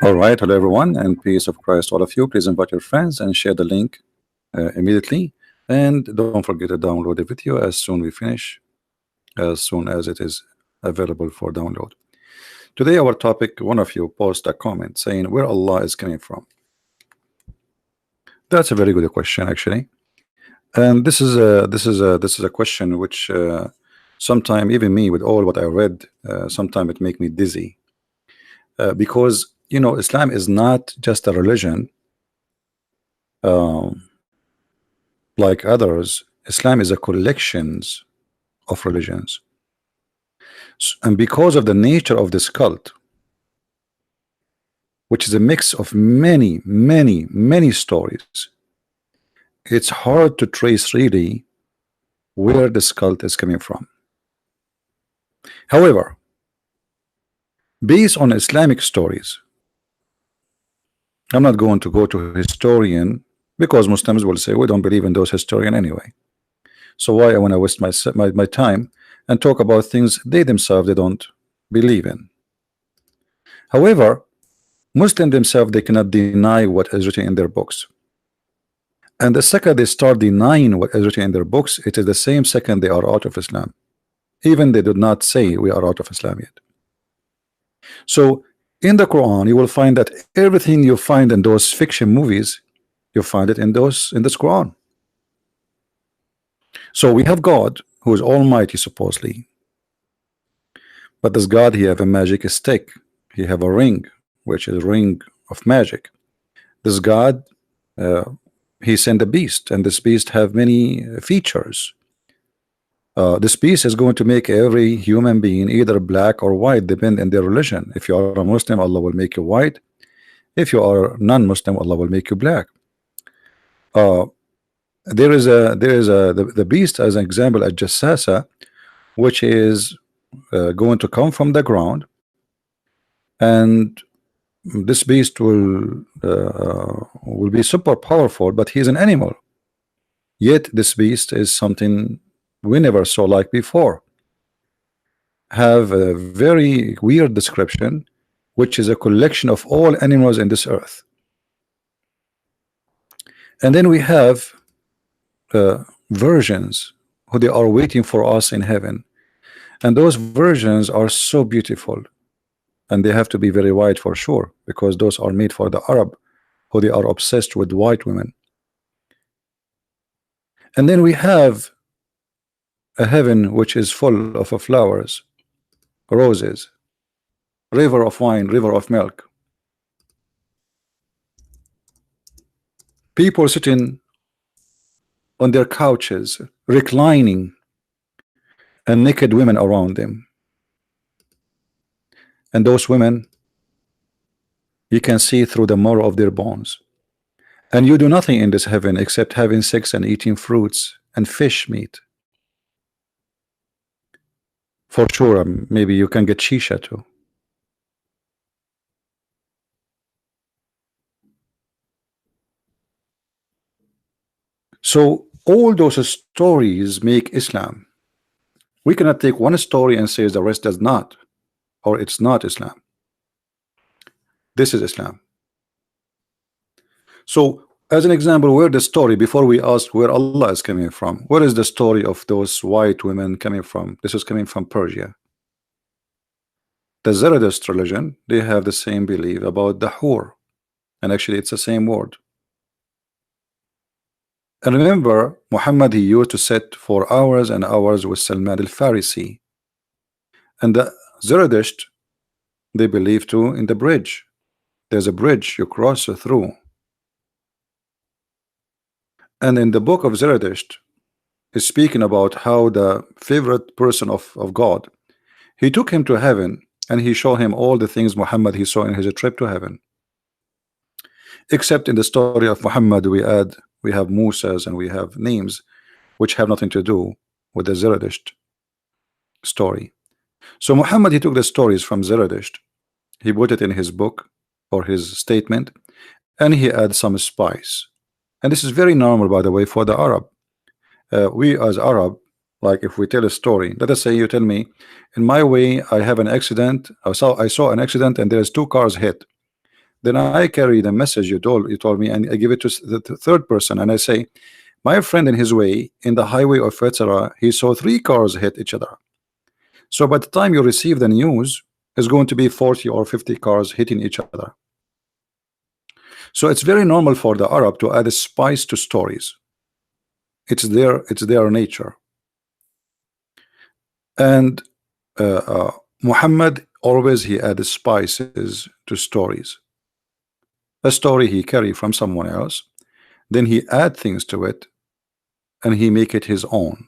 All right, hello everyone, and peace of Christ, all of you. Please invite your friends and share the link immediately. And don't forget to download the video as soon we finish, as soon as it is available for download. Today, our topic: one of you post a comment saying where Allah is coming from. That's a very good question, actually. And this is a question which sometime even me, with all what I read, sometime it make me dizzy because Islam is not just a religion um, like others. Islam is a collections of religions, and because of the nature of this cult, which is a mix of many stories, it's hard to trace really where this cult is coming from. However, based on Islamic stories, I'm not going to go to historian because Muslims will say we don't believe in those historian anyway. So why I want to waste my time and talk about things they themselves they don't believe in. However, Muslims themselves they cannot deny what is written in their books. And the second they start denying what is written in their books, it is the same second they are out of Islam. Even they did not say we are out of Islam yet. So in the Quran, you will find that everything you find in those fiction movies, you find it in this Quran. So we have God who is almighty supposedly, but does God he have a magic stick? He have a ring, which is a ring of magic. This God he sent a beast, and this beast have many features. This beast is going to make every human being either black or white, depend on their religion. If you are a Muslim, Allah will make you white. If you are non-Muslim, Allah will make you black. The beast as an example, a jassasa, which is going to come from the ground, and this beast will be super powerful, but he's an animal. Yet this beast is something we never saw like before. Have a very weird description, which is a collection of all animals in this earth. And then we have versions who they are waiting for us in heaven, and those versions are so beautiful, and they have to be very white for sure, because those are made for the Arab, who they are obsessed with white women. And then we have a heaven which is full of flowers, roses, river of wine, river of milk, people sitting on their couches reclining, and naked women around them. And those women, you can see through the marrow of their bones. And you do nothing in this heaven except having sex and eating fruits and fish meat. For sure, maybe you can get shisha too. So all those stories make Islam. We cannot take one story and say the rest does not, or it's not Islam. This is Islam. So as an example, where the story, before we ask where Allah is coming from, where is the story of those white women coming from? This is coming from Persia. The Zoroastrian religion, they have the same belief about the whore, and actually it's the same word. And remember, Muhammad, he used to sit for hours and hours with Salman al-Farisi, and the Zoroastrian, they believe too in the bridge. There's a bridge you cross through. And in the book of Zoroastrian is speaking about how the favorite person of God, he took him to heaven and he showed him all the things Muhammad he saw in his trip to heaven. Except in the story of Muhammad, we have Musa's and we have names which have nothing to do with the Zoroastrian story. So Muhammad, he took the stories from Zoroastrian, he put it in his book or his statement, and he adds some spice. And this is very normal, by the way, for the Arab. We as Arab, like if we tell a story, let us say you tell me, in my way I have an accident, I saw an accident and there's two cars hit. Then I carry the message you told me, and I give it to the third person, and I say, my friend in his way in the highway of etc. he saw 3 cars hit each other. So by the time you receive the news, it's going to be 40 or 50 cars hitting each other. So it's very normal for the Arab to add a spice to stories. It's their nature. And Muhammad always he added spices to stories. A story he carry from someone else, then he add things to it, and he make it his own.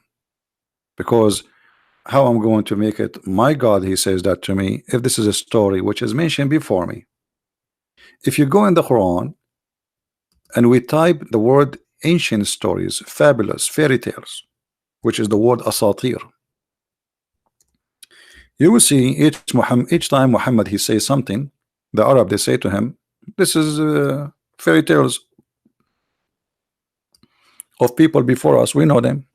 Because how I'm going to make it my God, he says that to me, if this is a story which is mentioned before me. If you go in the Quran and we type the word ancient stories, fabulous, fairy tales, which is the word asatir, you will see each time Muhammad he says something, the Arab they say to him, this is fairy tales of people before us, we know them.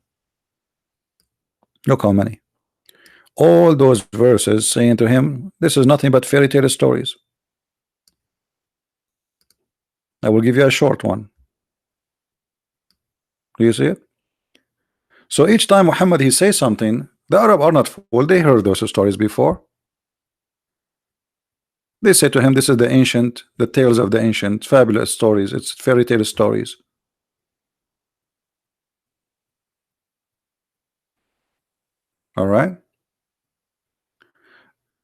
Look how many. All those verses saying to him, this is nothing but fairy tale stories. I will give you a short one. Do you see it? So each time Muhammad he says something, the Arab are not fooled. They heard those stories before. They say to him, this is the tales of the ancient, fabulous stories. It's fairy tale stories. All right.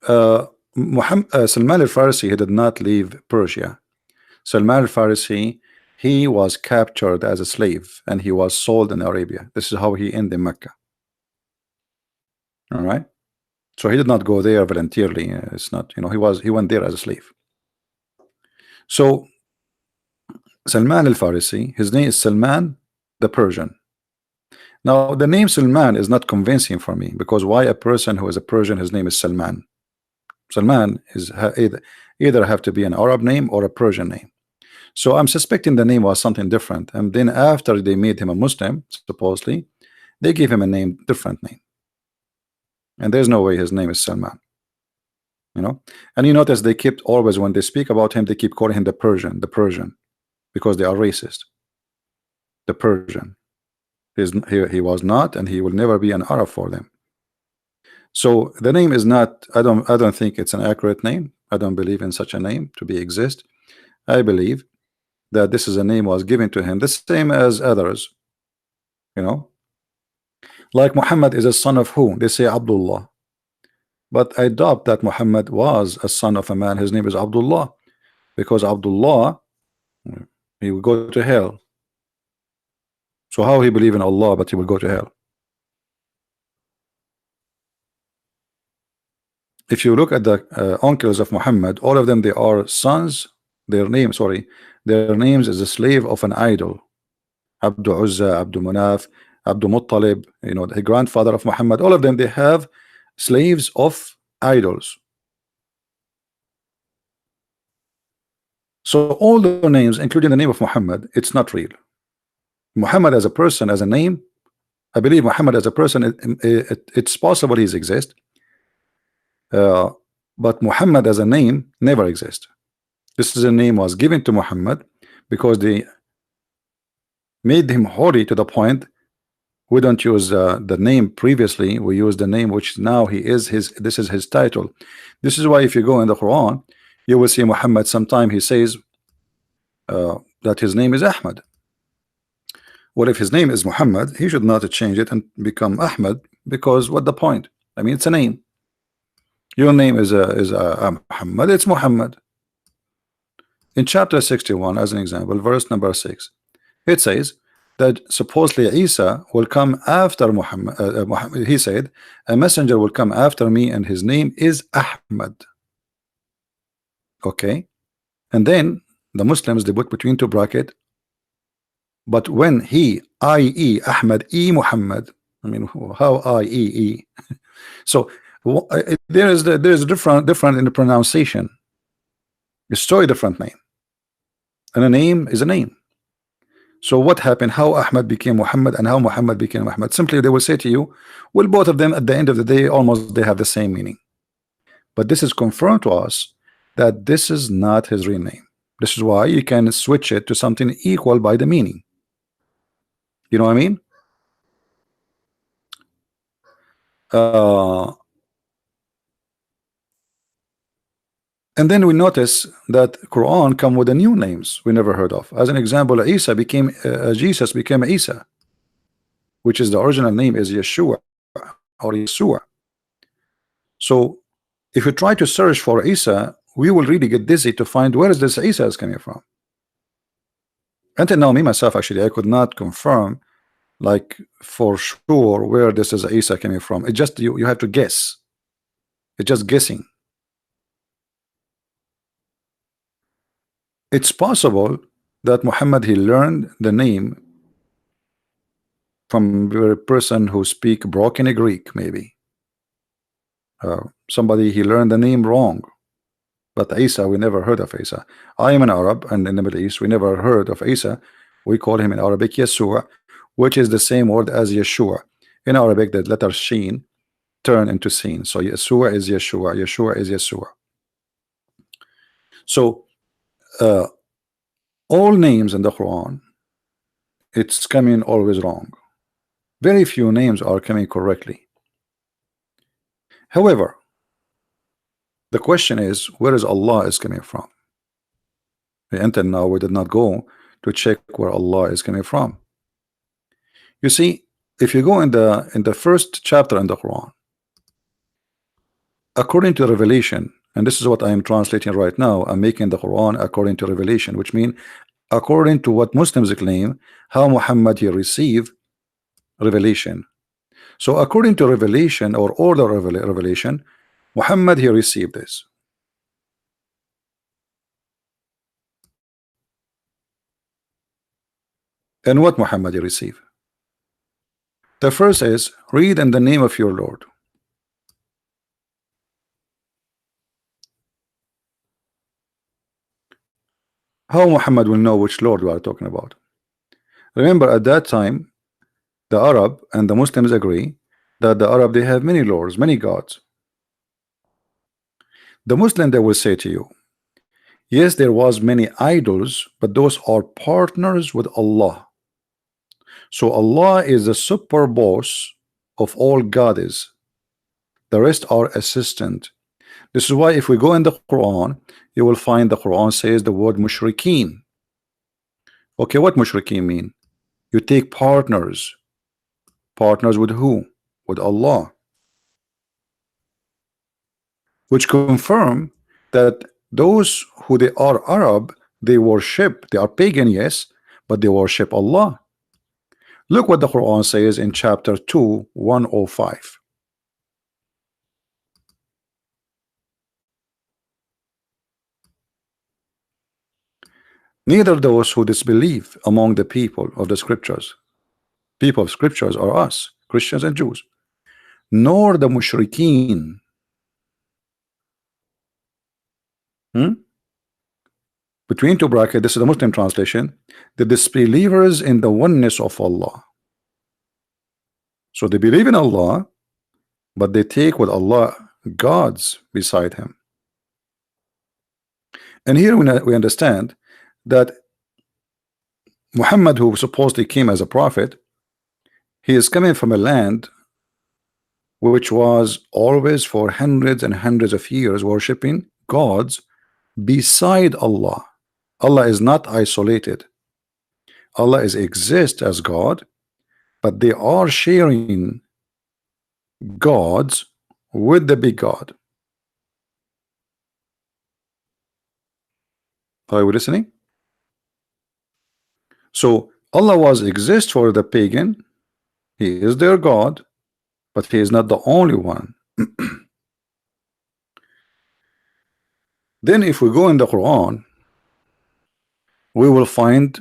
Salman al-Farisi, he did not leave Persia. Salman al-Farisi, he was captured as a slave and he was sold in Arabia. This is how he ended in Mecca. All right. So he did not go there voluntarily. It's not, he went there as a slave. So Salman al-Farisi, his name is Salman the Persian. Now the name Salman is not convincing for me, because why a person who is a Persian, his name is Salman? Salman is either have to be an Arab name or a Persian name. So I'm suspecting the name was something different, and then after they made him a Muslim, supposedly they gave him a different name, and there's no way his name is Salman. And you notice they keep always, when they speak about him, they keep calling him the Persian, because they are racist. The Persian. He was not, and he will never be an Arab for them. So the name is not, I don't think it's an accurate name. I don't believe in such a name to be exist. I believe that this is a name was given to him, the same as others. Like Muhammad is a son of who? They say Abdullah. But I doubt that Muhammad was a son of a man. His name is Abdullah, because Abdullah, he will go to hell. So how he believe in Allah but he will go to hell? If you look at the uncles of Muhammad, all of them, they are sons. Their names is a slave of an idol. Abdul Uzza, Abdul Manaf, Abdul Muttalib, the grandfather of Muhammad. All of them, they have slaves of idols. So all the names, including the name of Muhammad, it's not real. Muhammad as a person, as a name, I believe Muhammad as a person, it's possible he's exist, but Muhammad as a name never exists. This is a name was given to Muhammad because they made him holy to the point we don't use the name previously, we use the name which now this is his title. This is why if you go in the Quran, you will see Muhammad sometime he says that his name is Ahmad. Well, if his name is Muhammad, he should not change it and become Ahmad, because what the point? I mean, it's a name. Your name is Muhammad, it's Muhammad. In chapter 61, as an example, verse number 6, it says that supposedly Isa will come after Muhammad. He said, a messenger will come after me and his name is Ahmad. Okay, and then the Muslims, they put between two brackets, but when he, i.e. Ahmad, Muhammad, I mean, how i.e. So there is a different in the pronunciation. It's still a different name, and a name is a name. So what happened? How Ahmad became Muhammad and how Muhammad became Ahmad? Simply they will say to you, well, both of them at the end of the day almost they have the same meaning. But this is confirmed to us that this is not his real name. This is why you can switch it to something equal by the meaning. You know what I mean? And then we notice that Quran come with the new names we never heard of. As an example, Isa became Jesus became Isa, which is the original name is Yeshua or Yeshua. So if you try to search for Isa, we will really get dizzy to find where is this Isa is coming from. Until now, me myself actually I could not confirm like for sure where this is Isa coming from. It just you have to guess. It's just guessing. It's possible that Muhammad he learned the name from a person who speak broken Greek, maybe somebody he learned the name wrong. But Isa, we never heard of Isa. I am an Arab, and in the Middle East we never heard of Isa. We call him in Arabic Yeshua, which is the same word as Yeshua. In Arabic the letter Sheen turn into Sin, so Yeshua is Yeshua, Yeshua is Yeshua. So all names in the Quran, it's coming always wrong. Very few names are coming correctly. However, the question is, where is Allah is coming from? Until now we did not go to check where Allah is coming from. You see, if you go in the first chapter in the Quran, according to Revelation, and this is what I am translating right now, I'm making the Quran according to Revelation, which means according to what Muslims claim, how Muhammad he received revelation. So according to Revelation or order of Revelation, Muhammad he received this. And what Muhammad he received? The first is, read in the name of your Lord. How Muhammad will know which Lord we are talking about? Remember, at that time the Arab and the Muslims agree that the Arab they have many lords, many gods. The Muslim they will say to you, yes, there was many idols, but those are partners with Allah. So Allah is the super boss of all gods. The rest are assistant. This is why if we go in the Quran, you will find the Quran says the word mushrikeen. Okay, what mushrikeen mean? You take partners. Partners with who? With Allah. Which confirm that those who they are Arab, they worship, they are pagan, yes, but they worship Allah. Look what the Quran says in chapter 2, 105. Neither those who disbelieve among the people of the scriptures, people of scriptures are us, Christians and Jews, nor the mushrikeen. Between two brackets, this is the Muslim translation, the disbelievers in the oneness of Allah. So they believe in Allah, but they take with Allah gods beside him. And here we understand that Muhammad, who supposedly came as a prophet, he is coming from a land which was always for hundreds and hundreds of years worshiping gods beside Allah. Allah is not isolated. Allah is exist as God, but they are sharing gods with the big God. Are we listening? So Allah was exist for the pagan. He is their God, but he is not the only one. Then if we go in the Quran, we will find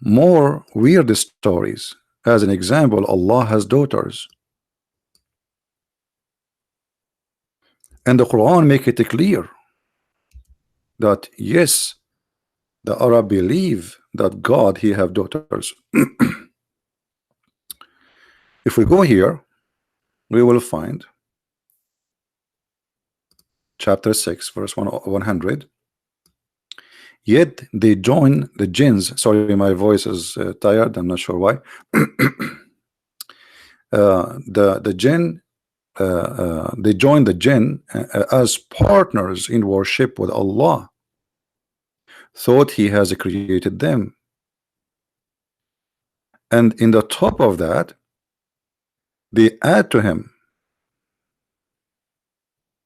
more weird stories. As an example, Allah has daughters, and the Quran make it clear that yes, the Arab believe that God he have daughters. If we go here, we will find chapter 6 verse 100. Yet they join the jinns. Sorry, my voice is tired. I'm not sure why. The jinn, they join the jinn as partners in worship with Allah. Thought He has created them, and in the top of that, they add to Him.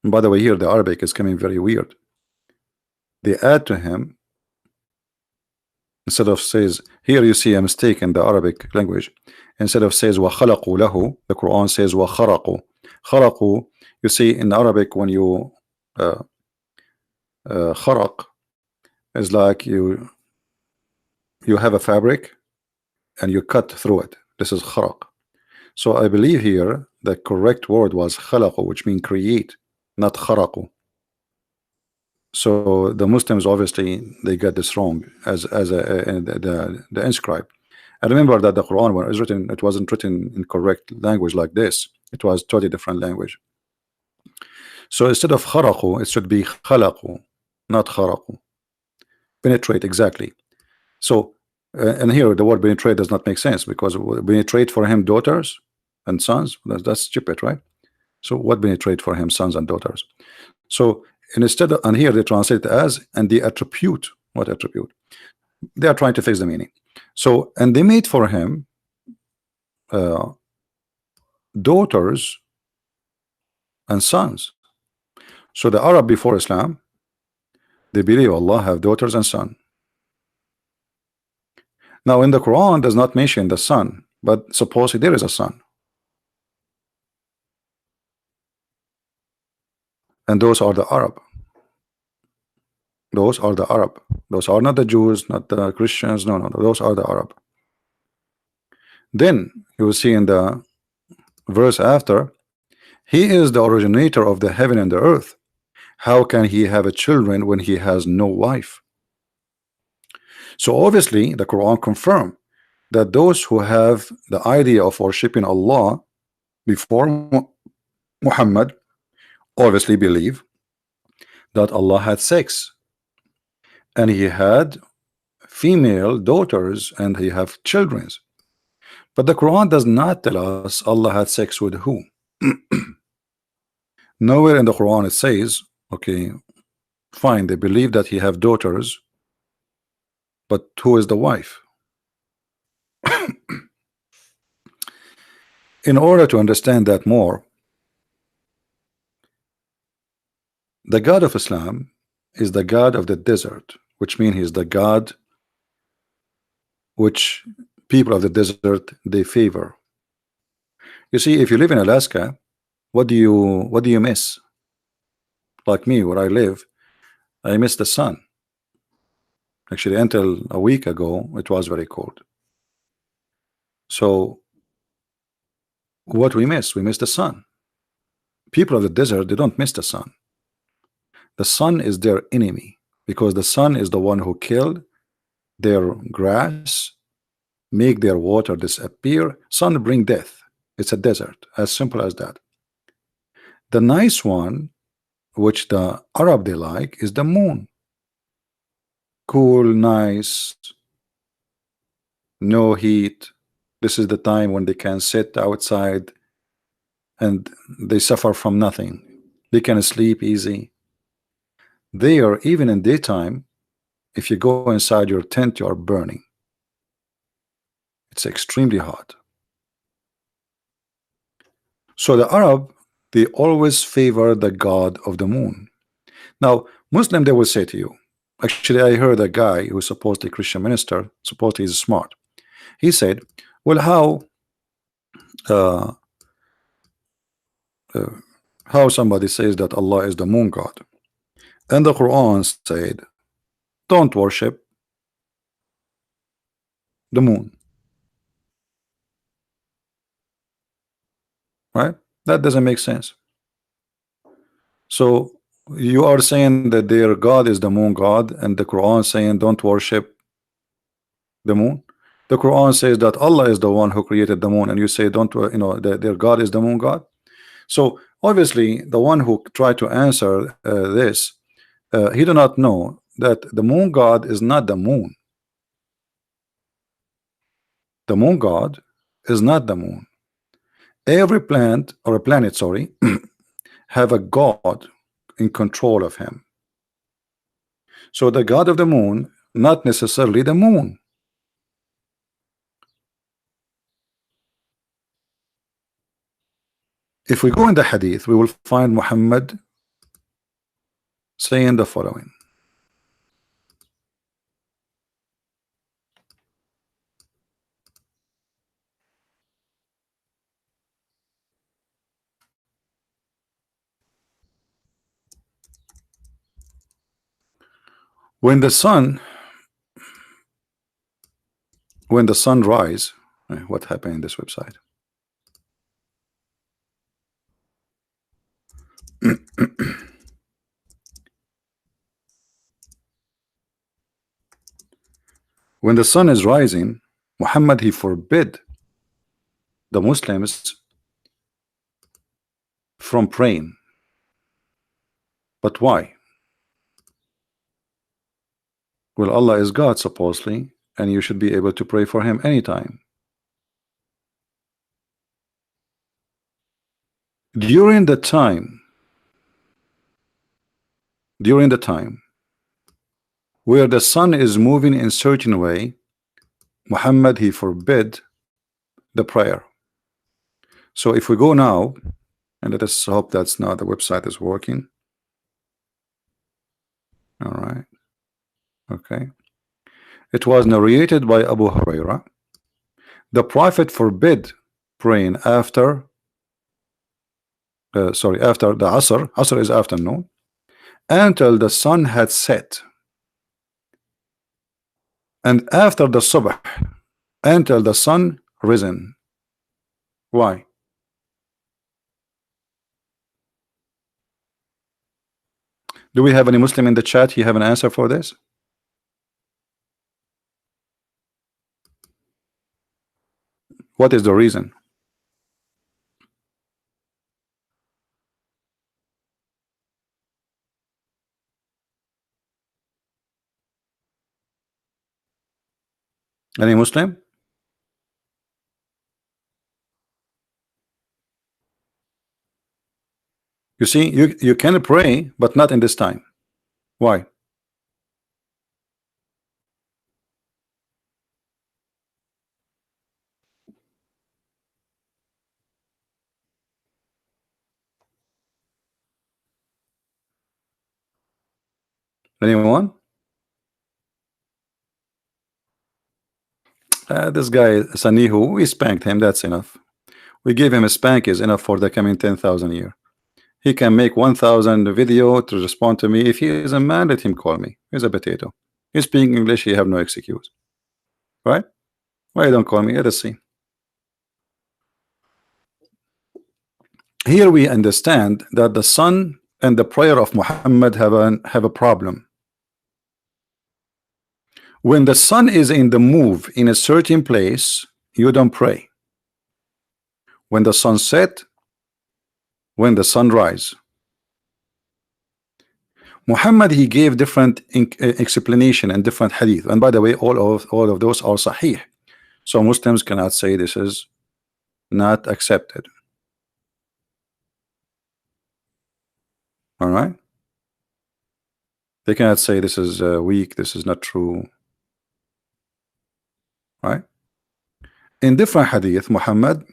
And by the way, here the Arabic is coming very weird. They add to Him. Instead of says, here you see a mistake in the Arabic language. Instead of says وَخَلَقُوا لَهُ, the Quran says وَخَرَقُوا. خَرَقُوا, you see in Arabic when you خَرَق is like you have a fabric and you cut through it. This is خَرَق. So I believe here the correct word was خَلَقُوا, which means create, not خَرَقُوا. So the Muslims obviously they got this wrong as the inscribe. I remember that the Quran when it was written, it wasn't written in correct language like this. It was totally different language. So instead of خرقوا, it should be خلقوا, not خرقوا. Penetrate, exactly. So and here the word penetrate does not make sense, because penetrate for him daughters and sons, that's stupid, right? So what penetrate for him sons and daughters? So and instead of, and here they translate it as, and they attribute. What attribute? They are trying to fix the meaning. So, and they made for him daughters and sons. So the Arab before Islam, they believe Allah have daughters and son. Now in the Quran does not mention the son, but supposedly there is a son. And those are the Arab. Those are the Arab. Those are not the Jews, not the Christians. No, no, those are the Arab. Then you will see in the verse after, He is the originator of the heaven and the earth. How can He have a children when He has no wife? So obviously the Quran confirms that those who have the idea of worshiping Allah before Muhammad obviously believe that Allah had sex, and He had female daughters, and He have children. But the Quran does not tell us Allah had sex with who. Nowhere in the Quran it says, okay, fine, they believe that He have daughters, but who is the wife? In order to understand that more, the God of Islam is the God of the desert, which means He is the God which people of the desert they favor. You see, if you live in Alaska, what do you miss? Like me, where I live, I miss the sun. Actually, until a week ago, it was very cold. So what we miss the sun. People of the desert, they don't miss the sun. The sun is their enemy, because the sun is the one who killed their grass, make their water disappear. Sun bring death. It's a desert, as simple as that. The nice one, which the Arab they like, is the moon. Cool, nice, no heat. This is the time when they can sit outside and they suffer from nothing. They can sleep easy. There, even in daytime, if you go inside your tent, you are burning. It's extremely hot. So the Arab, they always favor the god of the moon. Now, Muslim, they will say to you, actually, I heard a guy who is supposedly a Christian minister, supposedly he's smart. He said, well, how somebody says that Allah is the moon god? And the Quran said, don't worship the moon. Right? That doesn't make sense. So you are saying that their God is the moon god, and the Quran saying don't worship the moon. The Quran says that Allah is the one who created the moon, and you say don't, their God is the moon god. So obviously the one who tried to answer this, he do not know that the moon god is not the moon. The moon god is not the moon. Every plant or a planet, sorry, have a god in control of him. So the god of the moon, not necessarily the moon. If we go in the hadith, we will find Muhammad saying the following. When the sun rise, what happened in this website? When the sun is rising, Muhammad, he forbid the Muslims from praying. But why? Well, Allah is God supposedly, and you should be able to pray for him anytime. During the time where the sun is moving in certain way, Muhammad, he forbid the prayer. So if we go now, and let us hope that's now the website is working. All right. Okay. It was narrated by Abu Huraira. The Prophet forbid praying after after the Asr. Asr is afternoon, until the sun had set, and after the Subh until the sun risen. Why? Do we have any Muslim in the chat? You have an answer for this? What is the reason? Any Muslim? You see, you can pray, but not in this time. Why? Anyone? This guy Sanihu, we spanked him. That's enough. We gave him a spank is enough for the coming 10,000 year. He can make 1,000 video to respond to me. If he is a man, let him call me. He's a potato. He's speaking English. He have no excuse. Right? Why you don't call me? Let us see. Here we understand that the sun and the prayer of Muhammad have a problem. When the sun is in the move in a certain place, you don't pray. When the sun set, when the sun rise. Muhammad, he gave different explanation and different hadith, and by the way, all of those are sahih, so Muslims cannot say this is not accepted. All right, they cannot say this is weak, this is not true. Right? In different hadith, Muhammad,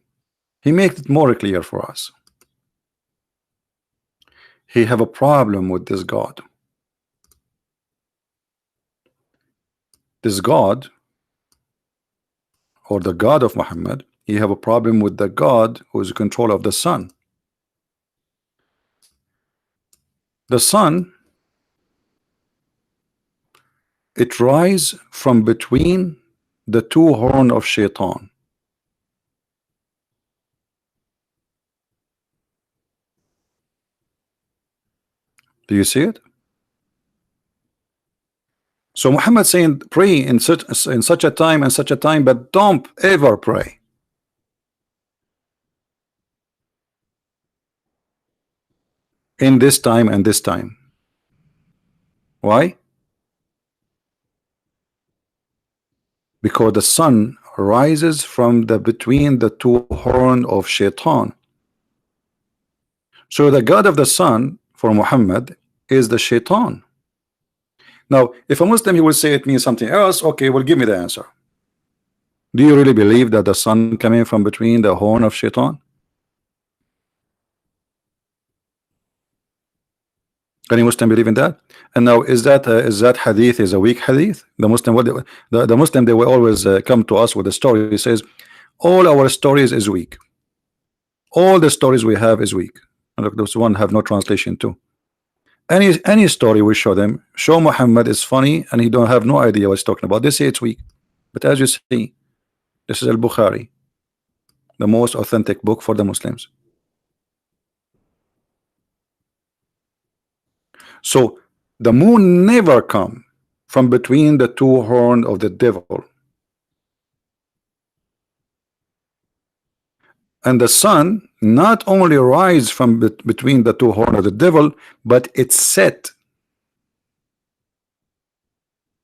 he makes it more clear for us. He have a problem with this God. This God, or the God of Muhammad, he have a problem with the God who is in control of the sun. The sun, it rise from between the two horns of Shaitan. Do you see it? So Muhammad saying pray in such a time and such a time, but don't ever pray. In this time and this time. Why? because the sun rises from the between the two horn of shaitan. So the God of the sun for Muhammad is the shaitan. Now if a Muslim, he will say it means something else. Okay, well, give me the answer. Do you really believe that the sun coming from between the horn of shaitan? Any Muslim believe in that? And now is that hadith is a weak hadith? The Muslim, what the Muslim, they will always come to us with a story. He says all our stories is weak. All the stories we have is weak. And look, those one have no translation too. Any story we show them, show Muhammad is funny and he don't have no idea what he's talking about. They say it's weak. But as you see, this is Al-Bukhari, the most authentic book for the Muslims. So the moon never come from between the two horns of the devil, and the sun not only rise from between the two horns of the devil, but it's set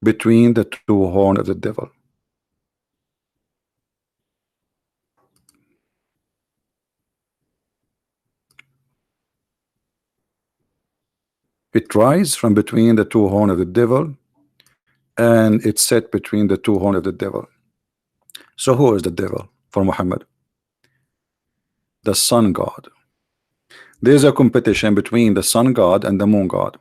between the two horns of the devil. It rises from between the two horns of the devil, and it's set between the two horns of the devil. So who is the devil for Muhammad? The sun god. There's a competition between the sun god and the moon god.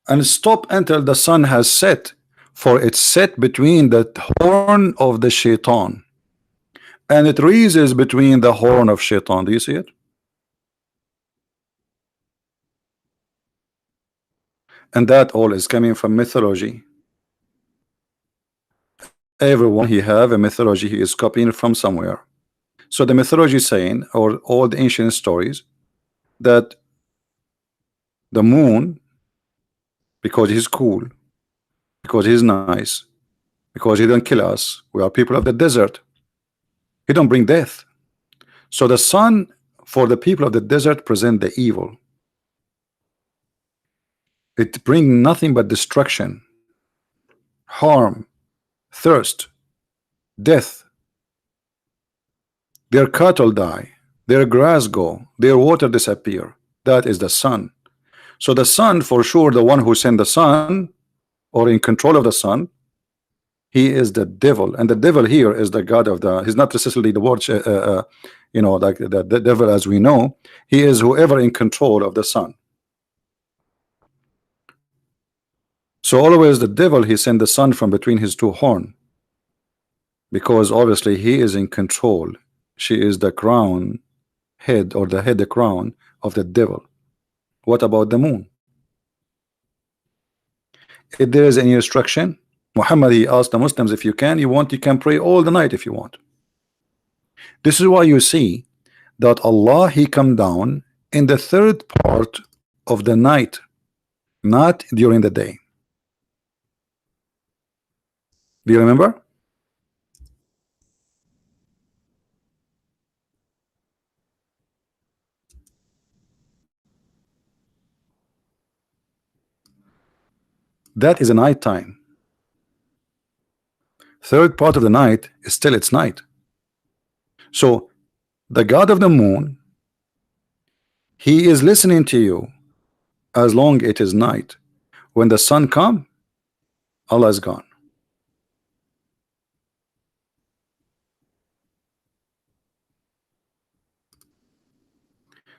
And stop until the sun has set, for it's set between the horn of the shaitan, and it rises between the horn of shaitan. Do you see it? And that all is coming from mythology. Everyone he have a mythology he is copying from somewhere. So the mythology is saying, or all the ancient stories, that the moon, because he's cool, because he's nice, because he don't kill us, we are people of the desert, he don't bring death. So the sun for the people of the desert present the evil. It bring nothing but destruction, harm, thirst, death. Their cattle die, their grass go, their water disappear. That is the sun. So the sun, for sure, the one who sent the sun, or in control of the sun, he is the devil. And the devil here is the god of the, he's not necessarily the word you know, like the devil as we know. He is whoever in control of the sun. So always the devil, he sent the sun from between his two horns, because obviously he is in control. She is the crown head, or the head, the crown of the devil. What about the moon? If there is any instruction, Muhammad, he asked the Muslims, if you want, you can pray all the night if you want. This is why you see that Allah, he come down in the third part of the night, not during the day. Do you remember? That is a night time. Third part of the night is still its night. So the god of the moon, he is listening to you as long it is night. When the sun come, Allah is gone.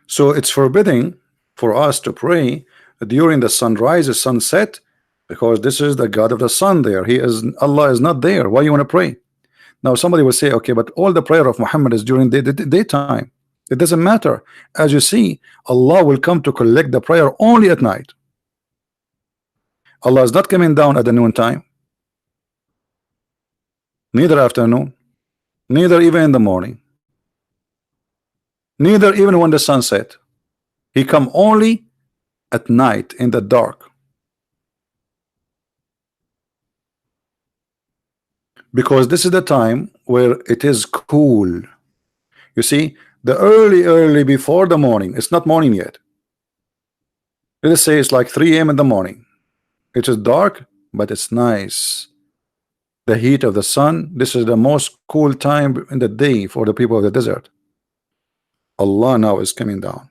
So it's forbidding for us to pray during the sunrise, the sunset, because this is the god of the sun there. He is, Allah is not there. Why you want to pray? Now somebody will say, okay, but all the prayer of Muhammad is during the daytime. It doesn't matter. As you see, Allah will come to collect the prayer only at night. Allah is not coming down at the noon time, neither afternoon, neither even in the morning, neither even when the sun set. He come only at night in the dark. Because this is the time where it is cool. You see, The early before the morning. It's not morning yet. Let us say it's like 3 a.m. in the morning. It is dark, but it's nice. The heat of the sun. This is the most cool time in the day for the people of the desert. Allah now is coming down.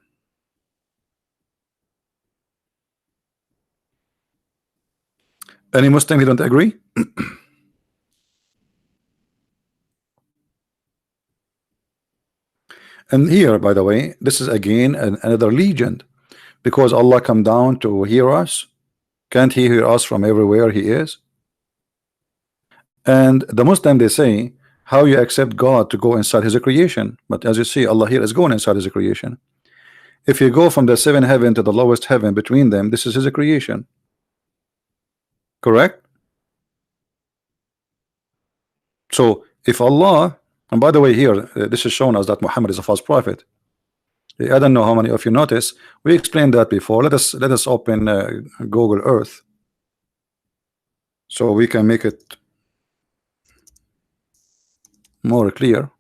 Any Muslim who don't agree? And here, by the way, this is again another legend, because Allah come down to hear us. Can't He hear us from everywhere He is? And the Muslim, they say, how you accept God to go inside His creation? But as you see, Allah here is going inside His creation. If you go from the 7th heaven to the lowest heaven, between them, this is His creation. Correct? So if Allah, and by the way, here this is shown us that Muhammad is a false prophet. I don't know how many of you notice. We explained that before. Let us open Google Earth so we can make it more clear.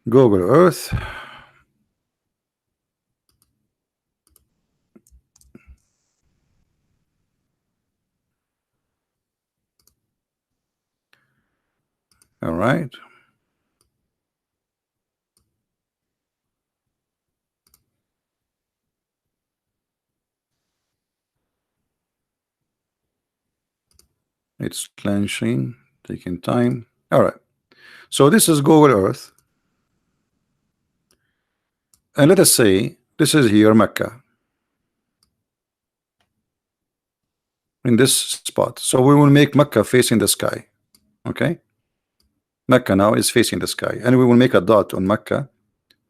Google Earth. All right. It's launching, taking time. All right. So this is Google Earth. And let us say this is here Mecca. In this spot. So we will make Mecca facing the sky. Okay. Mecca now is facing the sky. And we will make a dot on Mecca,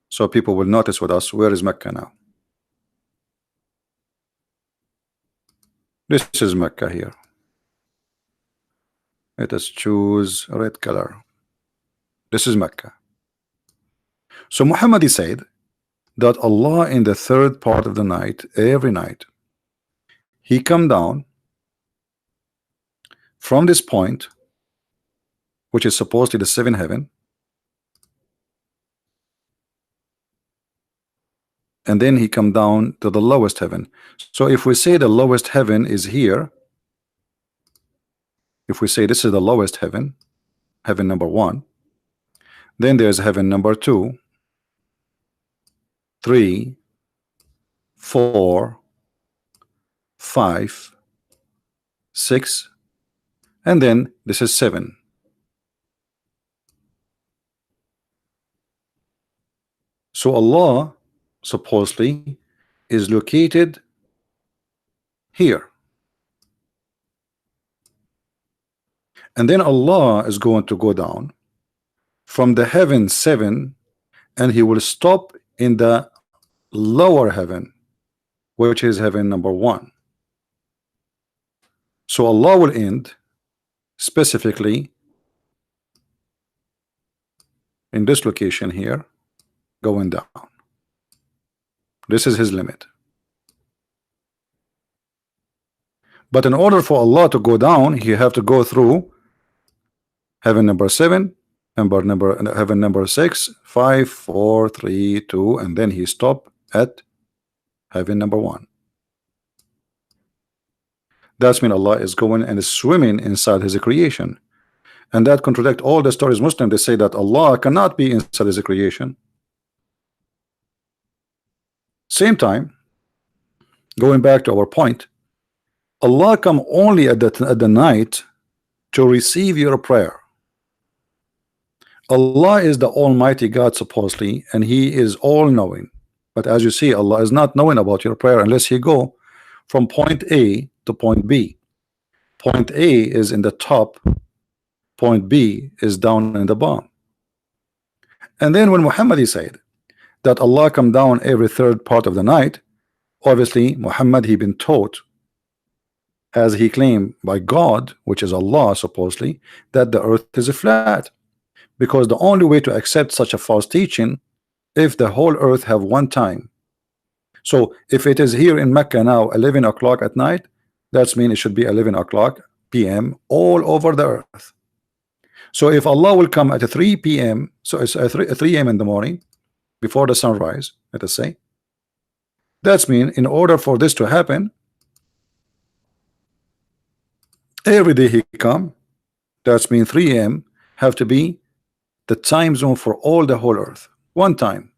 so people will notice with us, where is Mecca now? This is Mecca here. Let us choose red color. This is Mecca. So Muhammad said that Allah in the 3rd part of the night, every night, He come down from this point, which is supposedly the 7th heaven, and then He come down to the lowest heaven. So if we say the lowest heaven is here, if we say this is the lowest heaven, heaven number 1, then there's heaven number 2, 3, 4, 5, 6, and then this is 7. So Allah supposedly is located here. And then Allah is going to go down from the heaven 7, and He will stop in the lower heaven, which is heaven number 1. So Allah will end specifically in this location here, going down. This is His limit. But in order for Allah to go down, He have to go through heaven number 7, heaven number 6, 5, 4, 3, 2, and then He stop at heaven number 1. That's mean Allah is going and is swimming inside His creation, and that contradict all the stories Muslim. They say that Allah cannot be inside His creation. Same time, going back to our point, Allah come only at the night to receive your prayer. Allah is the Almighty God supposedly, and He is all-knowing. But as you see, Allah is not knowing about your prayer unless you go from point A to point B. Point A is in the top, point B is down in the bottom. And then when Muhammad said that Allah come down every 3rd part of the night, obviously Muhammad, he been taught, as he claimed by God, which is Allah supposedly, that the earth is flat, because the only way to accept such a false teaching, if the whole earth have one time. So if it is here in Mecca now 11 o'clock at night, That means it should be 11 o'clock p.m. all over the earth. So if Allah will come at 3 p.m., so it's 3 a.m. in the morning before the sunrise, let us say, that means in order for this to happen, every day he come, that means 3 a.m. have to be the time zone for all the whole earth, one time.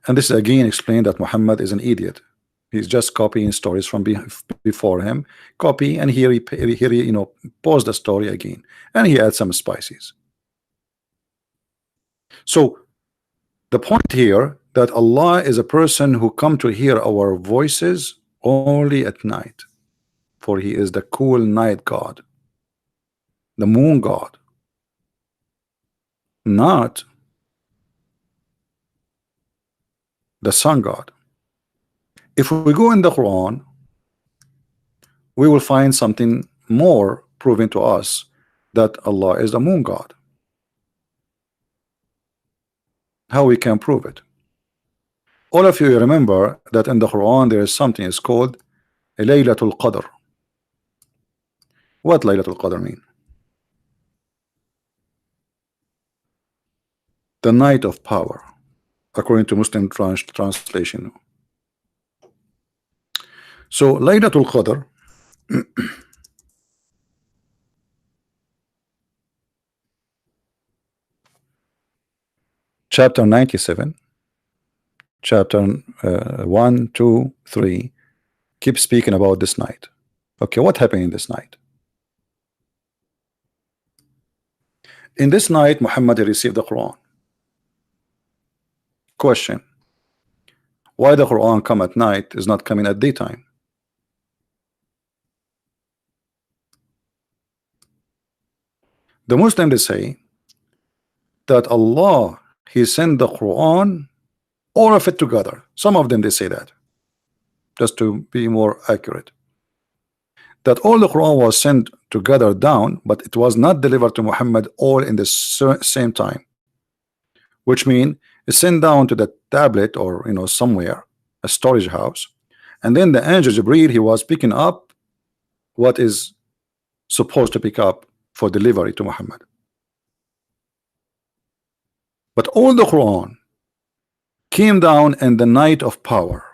And this again explained that Muhammad is an idiot. He's just copying stories from before him, copy, and here he pause the story again, and he adds some spices. So the point here that Allah is a person who come to hear our voices only at night, for he is the cool night God, the moon God, not the sun God. If we go in the Quran, we will find something more proving to us that Allah is the moon God. How we can prove it? All of you remember that in the Quran there is something is called Laylatul Qadr. What Laylatul Qadr mean? The night of power, according to Muslim translation. So Laylatul Qadr chapter 97, chapter 1, 2, 3 keep speaking about this night. Okay, what happened in this night? In this night Muhammad received the Quran. Question: why the Quran come at night is not coming at daytime? The Muslims they say that Allah he sent the Quran all of it together. Some of them they say that, just to be more accurate, that all the Quran was sent together down, but it was not delivered to Muhammad all in the same time, which means it's sent down to the tablet or somewhere, a storage house, and then the angel Jibreel he was picking up what is supposed to pick up for delivery to Muhammad. But all the Quran came down in the night of power.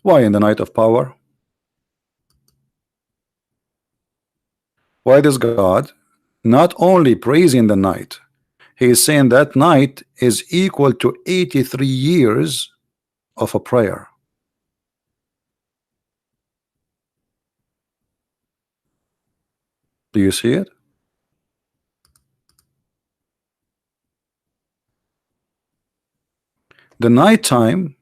Why in the night of power? Why does God not only praising the night, he is saying that night is equal to 83 years of a prayer. Do you see it? The night time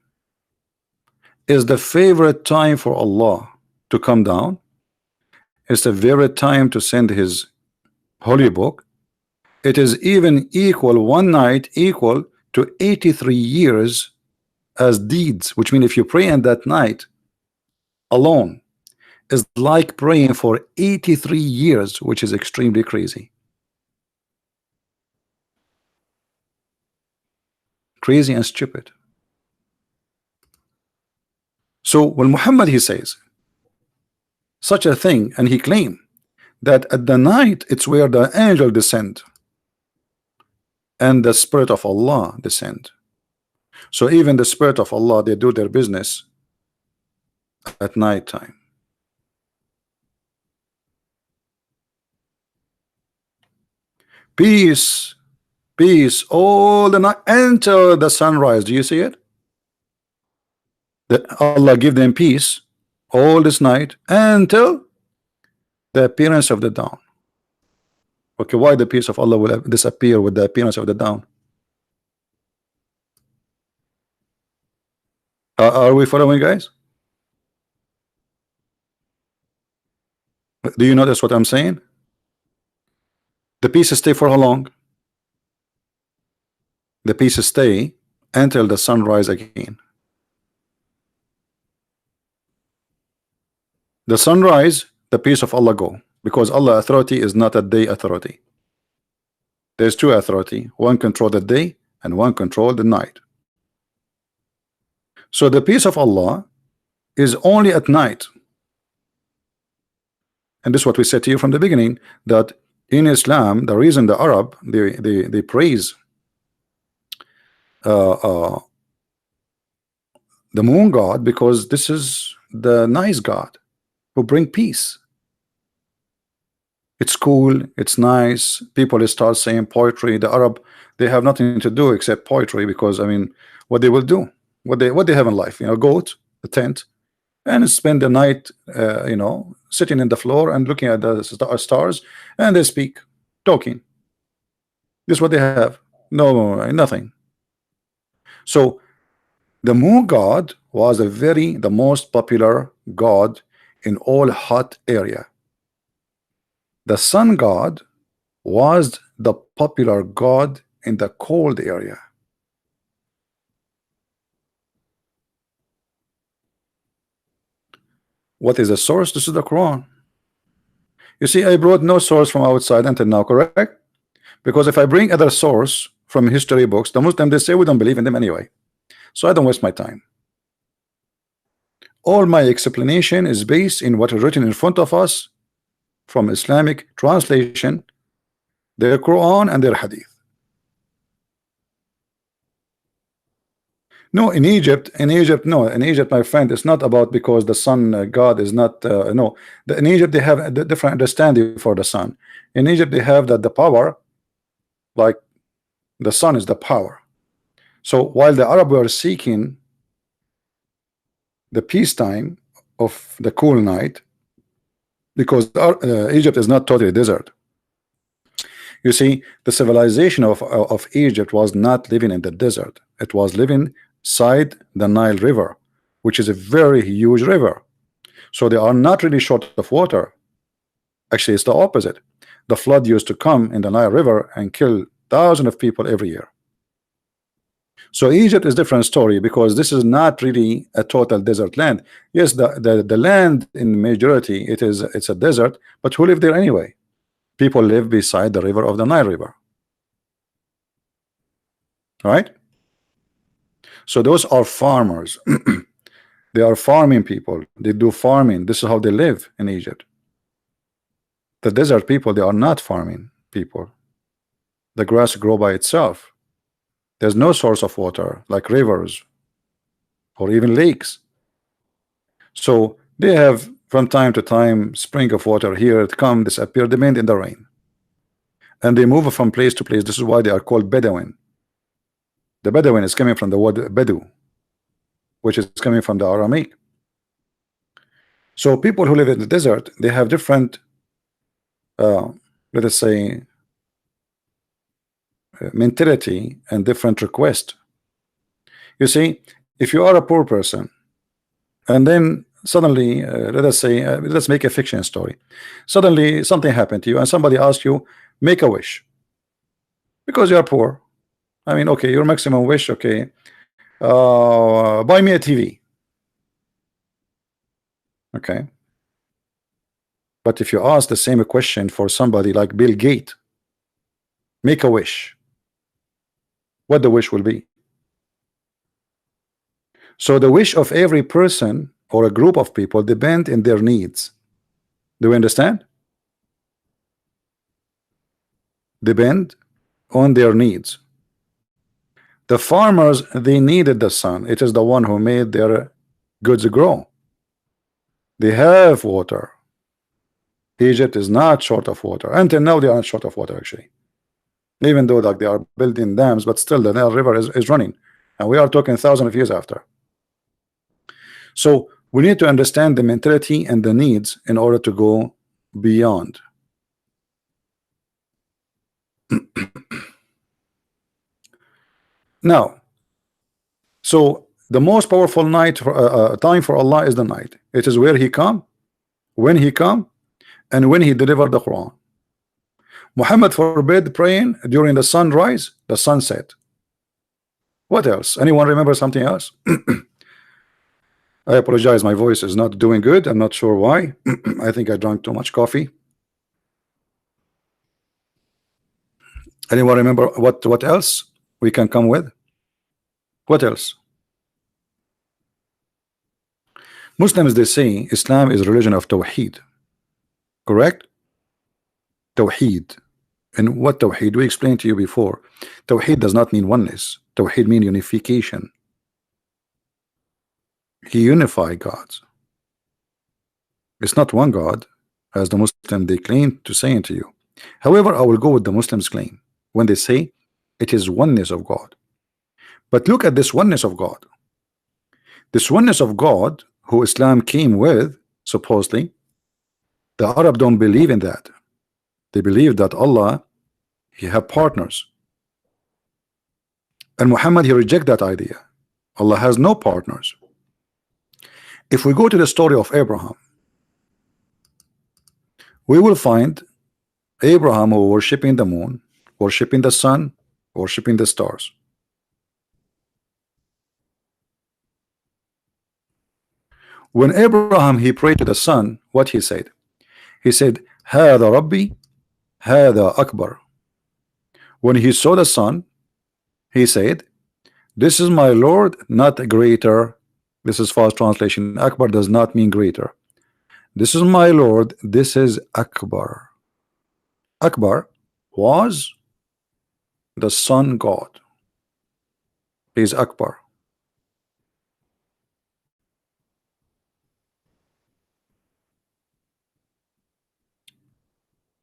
is the favorite time for Allah to come down. It's the favorite time to send his holy book. It is even equal, one night equal to 83 years as deeds, which means if you pray in that night alone is like praying for 83 years, which is extremely crazy. Crazy and stupid. So when Muhammad he says such a thing, and he claimed that at the night it's where the angel descend and the spirit of Allah descend. So even the spirit of Allah they do their business at night time. Peace, peace all the night until the sunrise. Do you see it? That Allah give them peace all this night until the appearance of the dawn. Okay, why the peace of Allah will disappear with the appearance of the dawn? Are we following, guys? Do you notice what I'm saying? The peace stay for how long? The peace stay until the sunrise again. The sunrise, the peace of Allah go, because Allah authority is not a day authority. There's two authority, one control the day and one control the night. So the peace of Allah is only at night. And this is what we said to you from the beginning, that in Islam, the reason the Arab they praise uh, uh, the moon god, because this is the nice God who bring peace. It's cool, it's nice. People start saying poetry. The Arab, they have nothing to do except poetry, because I mean, what they will do, what they have in life, you know, goat, a tent, and spend the night, you know, sitting in the floor and looking at the stars, and they speak, talking. This is what they have. No, nothing. So the moon god was the most popular god in all hot area. The sun god was the popular god in the cold area. What is the source? This is the Quran. You see, I brought no source from outside until now, correct? Because if I bring other source from history books, the Muslims, they say we don't believe in them anyway. So I don't waste my time. All my explanation is based in what is written in front of us from Islamic translation, their Quran and their Hadith. No, in Egypt, no, in Egypt, my friend, it's not about because the sun God is not, no. In Egypt, they have a different understanding for the sun. In Egypt, they have that the power, like the sun is the power. So while the Arab were seeking the peacetime of the cool night, because Egypt is not totally desert. You see, the civilization of Egypt was not living in the desert. It was living side the Nile River, which is a very huge river. So they are not really short of water. Actually, it's the opposite. The flood used to come in the Nile River and kill thousands of people every year. So Egypt is a different story, because this is not really a total desert land. Yes, the land in majority it's a desert, but who live there anyway? People live beside the river of the Nile River. Right? So those are farmers. They are farming people. They do farming. This is how they live in Egypt. The desert people, they are not farming people. The grass grow by itself. There's no source of water like rivers or even lakes. So they have from time to time spring of water. Here it come, disappear, depend in the rain. And they move from place to place. This is why they are called Bedouin. The Bedouin is coming from the word Bedu, which is coming from the Aramaic. So people who live in the desert, they have different, let us say, mentality and different request. You see, if you are a poor person, and then suddenly, let us say, let's make a fiction story. Suddenly, something happened to you, and somebody asks you, make a wish, because you are poor. I mean, okay, your maximum wish, okay, buy me a TV. Okay. But if you ask the same question for somebody like Bill Gates, make a wish, what the wish will be? So the wish of every person or a group of people depend in their needs. Do we understand? Depend on their needs. The farmers, they needed the sun. It is the one who made their goods grow. They have water. Egypt is not short of water. Until now, they are not short of water, actually. Even though like they are building dams, but still the Nile River is running. And we are talking thousands of years after. So we need to understand the mentality and the needs in order to go beyond. Now, so the most powerful night for, time for Allah is the night. It is where He come, when He come, and when He delivered the Quran. Muhammad forbid praying during the sunrise, the sunset. What else? Anyone remember something else? I apologize, my voice is not doing good. I'm not sure why. I think I drank too much coffee. Anyone remember what else we can come with? What else? Muslims, they say Islam is a religion of Tawheed, correct? Tawheed. And what Tawheed? We explained to you before. Tawheed does not mean oneness. Tawheed means unification. He unified gods. It's not one God, as the Muslim they claim to say to you. However, I will go with the Muslims claim when they say it is oneness of God. But look at this oneness of God. This oneness of God who Islam came with, supposedly, the Arab don't believe in that. They believe that Allah, he have partners. And Muhammad, he reject that idea. Allah has no partners. If we go to the story of Abraham, we will find Abraham who worshiping the moon, worshiping the sun, worshiping the stars. When Abraham he prayed to the sun, what he said? He said, "Hada Rabbi, Hada Akbar." When he saw the sun, he said, "This is my Lord, not greater." This is false translation. Akbar does not mean greater. This is my Lord. This is Akbar. Akbar was the sun God. He is Akbar.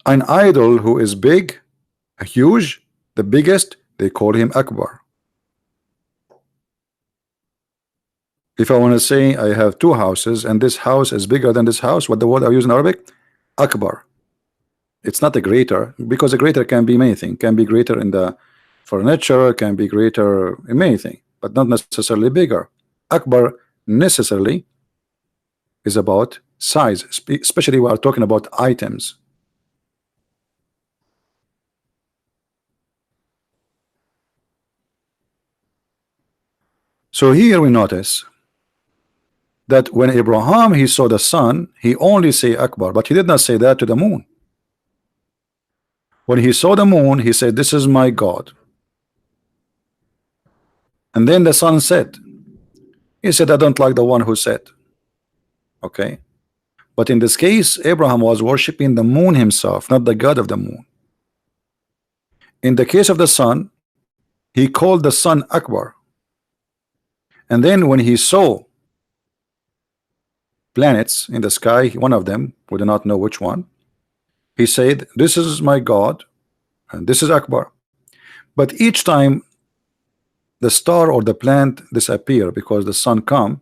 An idol who is big, huge, the biggest, they call him Akbar. If I want to say I have two houses and this house is bigger than this house, what the word I use in Arabic? Akbar. It's not a greater, because a greater can be many things. Can be greater in the furniture, can be greater in many things, but not necessarily bigger. Akbar necessarily is about size, especially we are talking about items. So here we notice that when Abraham he saw the sun, he only say Akbar, but he did not say that to the moon. When he saw the moon, he said, "This is my God." And then the sun set. He said, "I don't like the one who set." Okay. But in this case, Abraham was worshiping the moon himself, not the God of the moon. In the case of the sun, he called the sun Akbar. And then when he saw planets in the sky, one of them, we do not know which one, he said, "This is my God, and this is Akbar." But each time the star or the planet disappear because the sun come,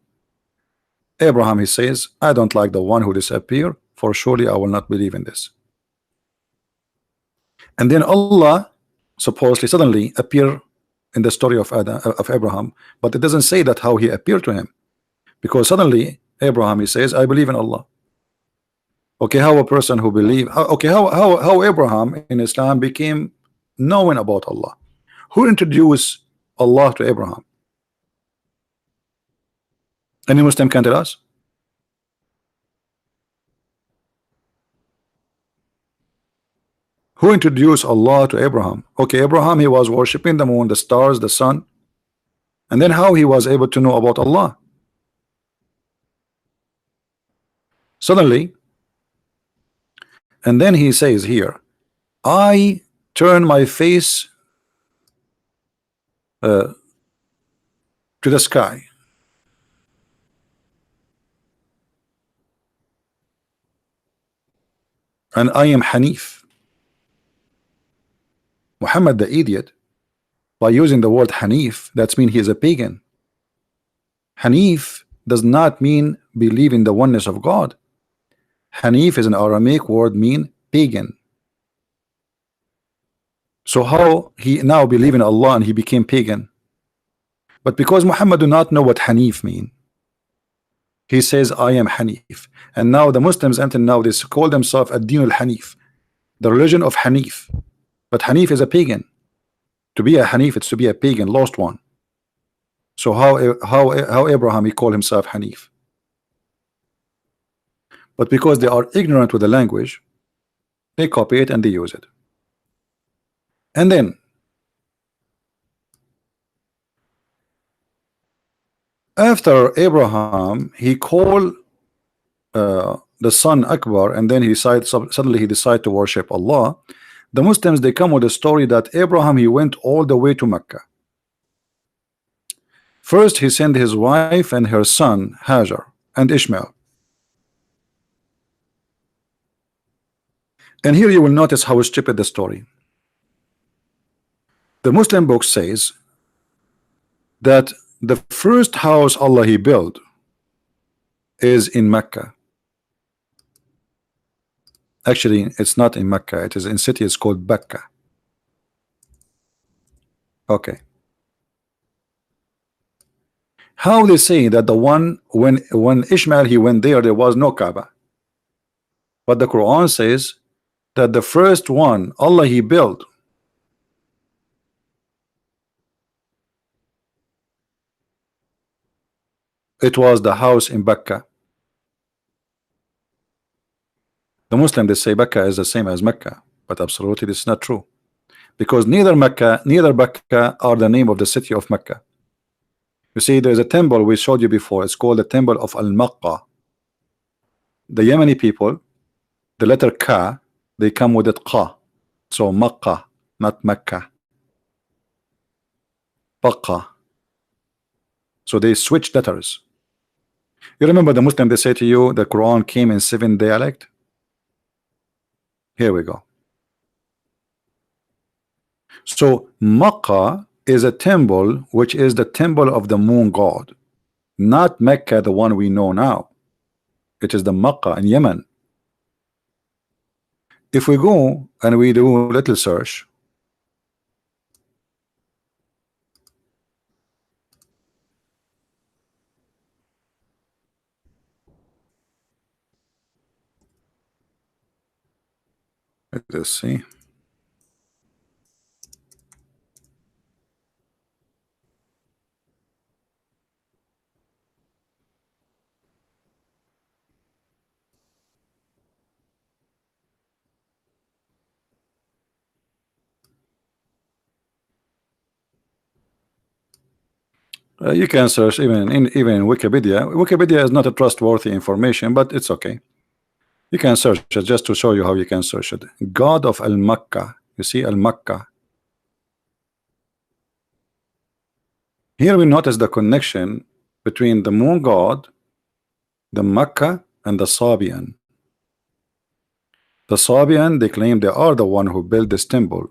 Abraham he says, "I don't like the one who disappear, for surely I will not believe in this." And then Allah supposedly suddenly appear in the story of Abraham, but it doesn't say that how he appeared to him, because suddenly Abraham he says, "I believe in Allah." Okay, how a person who believe, okay, how Abraham in Islam became knowing about Allah? Who introduced Allah to Abraham? Any Muslim can tell us? Who introduced Allah to Abraham? Okay, Abraham he was worshiping the moon, the stars, the sun, and then how he was able to know about Allah? Suddenly, and then he says here, "I turn my face to the sky." And I am Hanif. Muhammad the idiot, by using the word Hanif, that means he is a pagan. Hanif does not mean believe in the oneness of God. Hanif is an Aramaic word mean pagan. So how he now believe in Allah and he became pagan? But because Muhammad do not know what Hanif mean, he says, "I am Hanif." And now the Muslims until now they call themselves ad-din al-Hanif, the religion of Hanif. But Hanif is a pagan. To be a Hanif, it's to be a pagan, lost one. So how Abraham he called himself Hanif? But because they are ignorant with the language, they copy it and they use it. And then after Abraham, he called the son Akbar, and then he decided, suddenly he decided to worship Allah. The Muslims, they come with a story that Abraham, he went all the way to Mecca. First he sent his wife and her son Hajar and Ishmael. And here you will notice how stupid the story. The Muslim book says that the first house Allah he built is in Mecca. Actually, it's not in Mecca, it is in city, it's called Becca. Okay. How they say that the one when Ishmael he went there was no Kaaba, but the Quran says that the first one Allah he built it was the house in Becca. The Muslim, they say Becca is the same as Mecca, but absolutely this is not true, because neither Mecca neither Becca are the name of the city of Mecca. You see, there's a temple we showed you before, it's called the temple of Al-Maqqa. The Yemeni people, the letter Ka, they come with it Qa, so Maqqa, not Mecca, Baqqa. So they switch letters. You remember the Muslim, they say to you the Quran came in 7 dialect. Here we go. So Makkah is a temple which is the temple of the moon god, not Mecca, the one we know now. It is the Makkah in Yemen. If we go and we do a little search, let's see. You can search even in Wikipedia. Wikipedia is not a trustworthy information, but it's okay. You can search it just to show you how you can search it. God of Al-Makkah. You see Al-Makkah. Here we notice the connection between the moon god, the Makkah, and the Serbian. The Serbian, they claim they are the one who built this temple.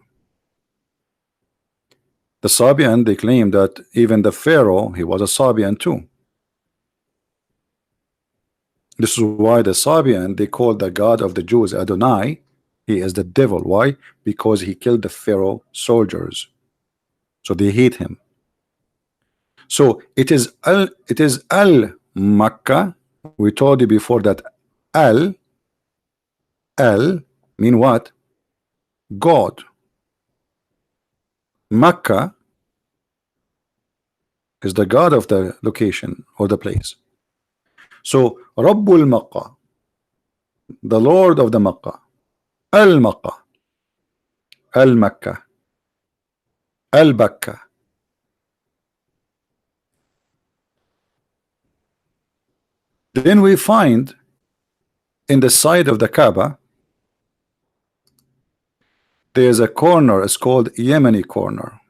The Serbian, they claim that even the Pharaoh, he was a Serbian too. This is why the Serbian, they call the God of the Jews Adonai. He is the devil. Why? Because he killed the Pharaoh soldiers. So they hate him. So it is Al-Makkah. We told you before that Al mean what? God. Makkah is the God of the location or the place. So Rabbul Makkah, the Lord of the Makkah, Al-Makkah, Al-Makkah, Al-Bakka. Then we find in the side of the Kaaba there is a corner, it's called Yemeni corner.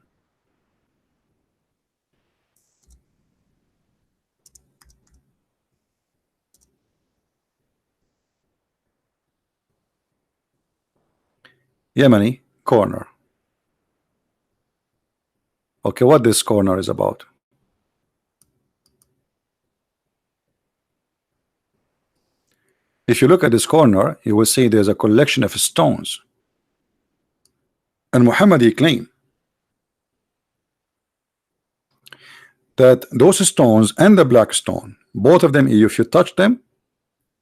Yemeni corner. Okay, what this corner is about? If you look at this corner, you will see there's a collection of stones. And Muhammad, he claimed that those stones and the black stone, both of them, if you touch them,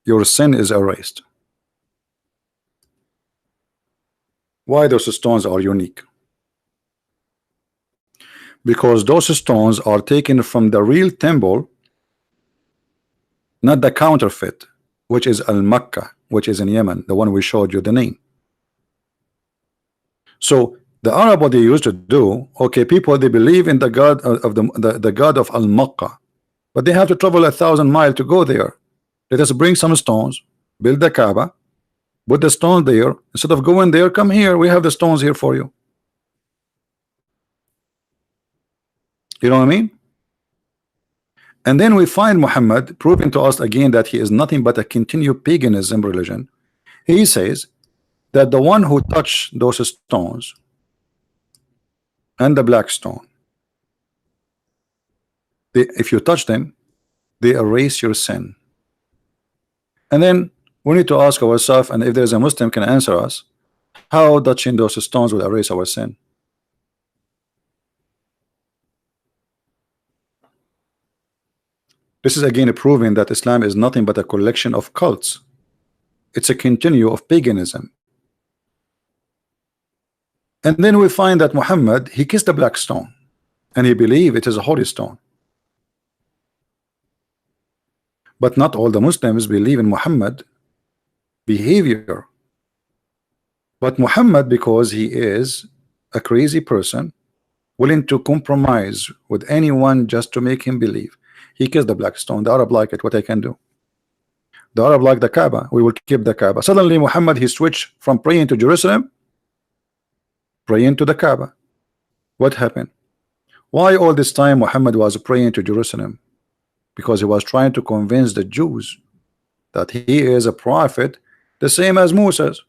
your sin is erased. Why those stones are unique? Because those stones are taken from the real temple, not the counterfeit, which is Al-Makkah, which is in Yemen, the one we showed you the name. So the Arab, what they used to do, okay, people, they believe in the God of the God of Al-Makkah, but they have to travel 1,000 miles to go there. let us bring some stones, build the Kaaba, put the stone there. Instead of going there, come here. We have the stones here for you. You know what I mean? And then we find Muhammad proving to us again that he is nothing but a continued paganism religion. He says that the one who touched those stones and the black stone, if you touch them, they erase your sin. And then we need to ask ourselves, and if there's a Muslim can answer us, how touching those stones will erase our sin. This is again proving that Islam is nothing but a collection of cults. It's a continue of paganism. And then we find that Muhammad, he kissed the black stone and he believed it is a holy stone. But not all the Muslims believe in Muhammad behavior. But Muhammad, because he is a crazy person, willing to compromise with anyone just to make him believe, he kissed the black stone. The Arab like it. What I can do? The Arab like the Kaaba. We will keep the Kaaba. Suddenly Muhammad, he switched from praying to Jerusalem, praying to the Kaaba. What happened? Why all this time Muhammad was praying to Jerusalem? Because he was trying to convince the Jews that he is a prophet, the same as Moses.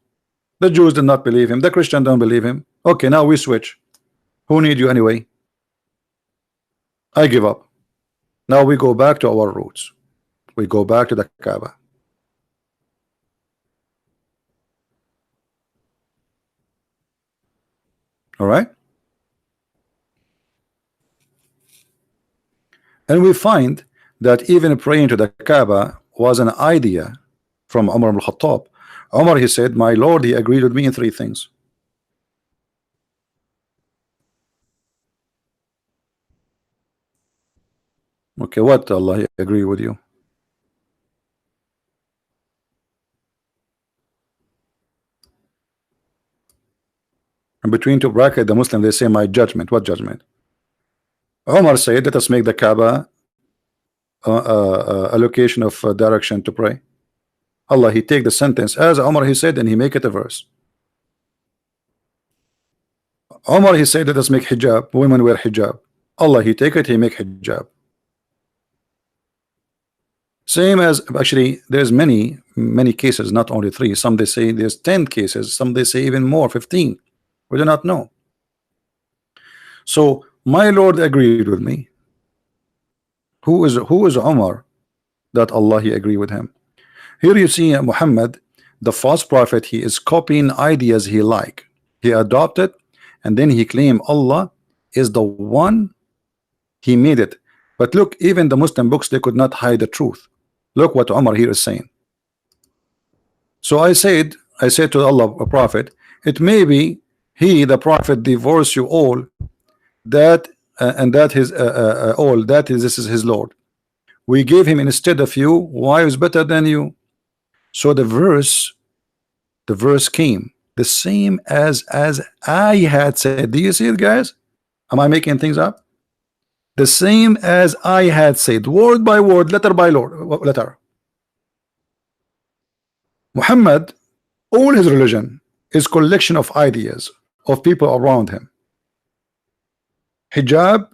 The Jews did not believe him. The Christians don't believe him. Okay, now we switch. Who need you anyway? I give up. Now we go back to our roots. We go back to the Kaaba. All right. And we find that even praying to the Kaaba was an idea from Umar ibn Khattab. Umar, he said, my Lord, he agreed with me in 3 things. Okay, what Allah agree with you? And between 2 brackets, the Muslim, they say my judgment. What judgment? Umar said, let us make the Kaaba a location of direction to pray. Allah, he take the sentence as Umar he said, and he make it a verse. Umar he said, let us make hijab, women wear hijab. Allah, he take it, he make hijab. Same as, actually there's many cases, not only 3. Some they say there's 10 cases, some they say even more, 15. We do not know. So my Lord agreed with me. Who is Umar that Allah he agree with him? Here you see Muhammad, the false prophet, he is copying ideas he like. He adopted and then he claimed Allah is the one, he made it. But look, even the Muslim books, they could not hide the truth. Look what Umar here is saying. So I said to Allah, a prophet, it may be he, the prophet, divorce you all, that and that his all that is, this is his Lord. We gave him instead of you wives better than you. So the verse came the same as I had said. Do you see it, guys? Am I making things up? The same as I had said, word by word, letter by letter. Muhammad, all his religion is collection of ideas of people around him. Hijab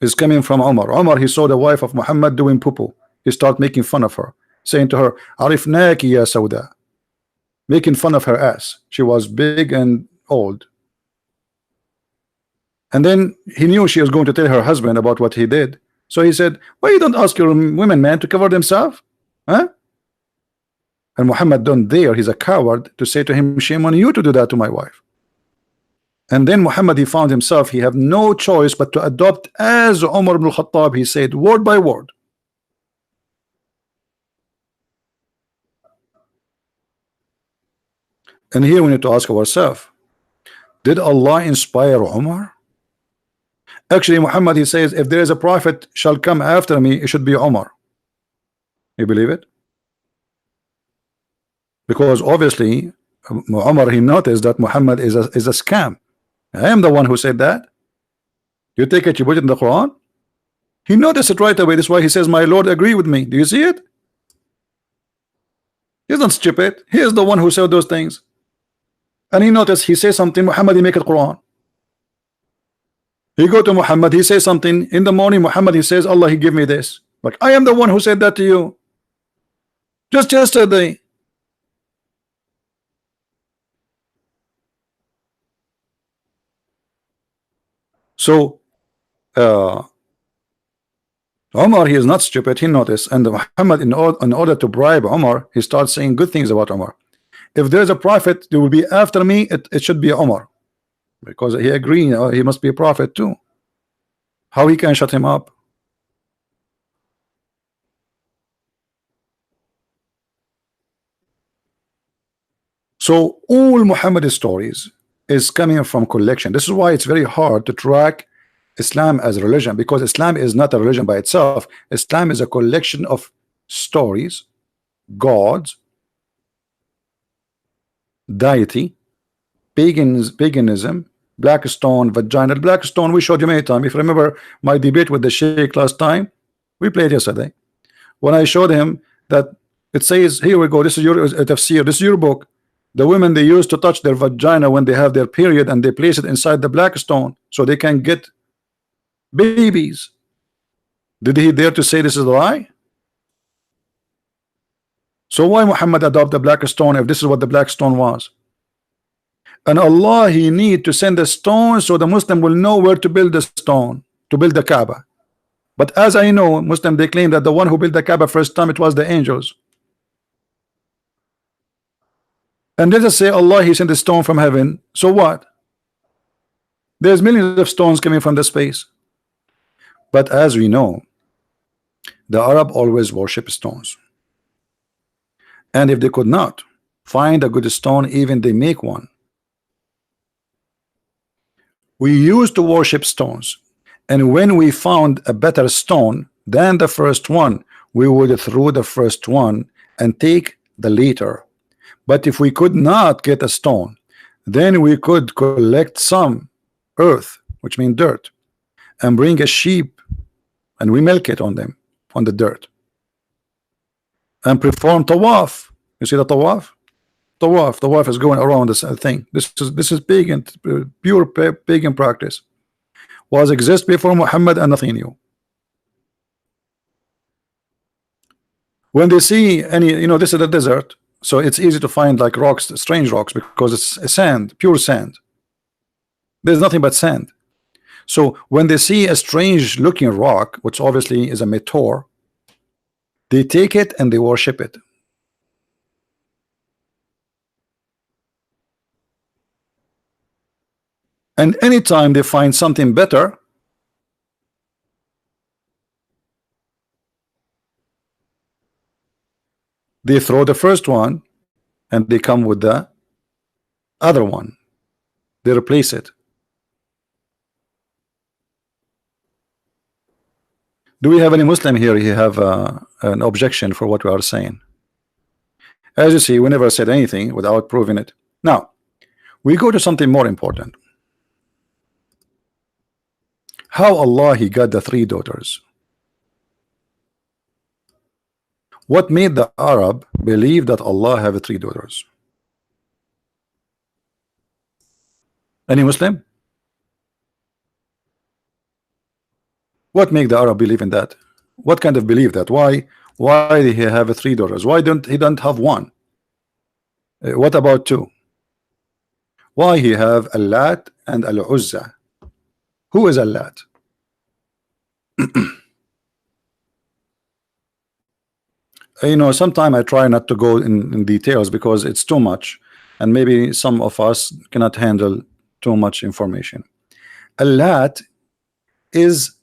is coming from Umar. Umar, he saw the wife of Muhammad doing poo-poo. He started making fun of her, saying to her, Arifnaki ya Sauda, making fun of her ass. She was big and old. And then he knew she was going to tell her husband about what he did. So he said, why you don't ask your women, man, to cover themselves? Huh? And Muhammad don't dare, he's a coward, to say to him, shame on you to do that to my wife. And then Muhammad, he found himself, he have no choice but to adopt as Umar ibn Khattab, he said, word by word. And here we need to ask ourselves, did Allah inspire Umar? Actually, Muhammad, he says, if there is a prophet shall come after me, it should be Umar. You believe it? Because obviously Umar, he noticed that Muhammad is a scam. I am the one who said that. You take it, you put it in the Quran. He noticed it right away. That's why he says, my Lord agree with me. Do you see it? He's not stupid. He is the one who said those things. And he noticed he says something, Muhammad, he make it Quran. He go to Muhammad, he says something in the morning, Muhammad, he says, Allah, he give me this. Like, I am the one who said that to you. Just yesterday. So Omar, he is not stupid, he noticed. And Muhammad, in order to bribe Omar, he starts saying good things about Omar. If there's a prophet, there will be after me, it should be Omar. Because he agreed, he must be a prophet too. How he can shut him up? So all Muhammad's stories is coming from collection. This is why it's very hard to track Islam as a religion, because Islam is not a religion by itself. Islam is a collection of stories, gods, deity, paganism, black stone, vagina. Black stone we showed you many times. If you remember my debate with the Sheikh last time, we played yesterday, when I showed him that it says, here we go, this is your tafsir, this is your book. The women, they used to touch their vagina when they have their period, and they place it inside the black stone so they can get babies. Did he dare to say this is a lie? So why Muhammad adopt the black stone if this is what the black stone was? And Allah, he need to send a stone so the Muslim will know where to build the stone, to build the Kaaba. But as I know, Muslim, they claim that the one who built the Kaaba first time, it was the angels. And let us say Allah, he sent a stone from heaven. So what? There's millions of stones coming from the space. But as we know, the Arab always worship stones. And if they could not find a good stone, even they make one. We used to worship stones. And when we found a better stone than the first one, we would throw the first one and take the later. But if we could not get a stone, then we could collect some earth, which means dirt, and bring a sheep, and we milk it on them, on the dirt, and perform tawaf. You see the tawaf? Tawaf is going around this thing. This is pagan, pure pagan practice. Was exist before Muhammad and nothing new. When they see any, this is a desert. So it's easy to find like rocks, strange rocks, because it's sand, pure sand. There's nothing but sand. So when they see a strange looking rock, which obviously is a meteor, they take it and they worship it. And anytime they find something better, they throw the first one and they come with the other one. They replace it. Do we have any Muslim here? You have an objection for what we are saying? As you see, we never said anything without proving it. Now, we go to something more important. How Allah, he got the 3 daughters. What made the Arab believe that Allah have 3 daughters? Any Muslim? What make the Arab believe in that? What kind of belief that? Why did he have 3 daughters? Why don't he have 1? What about 2? Why he have Al-Lat and Al-Uzza? Who is Al-Lat? Sometimes I try not to go in details because it's too much, and maybe some of us cannot handle too much information. Al-Lat is,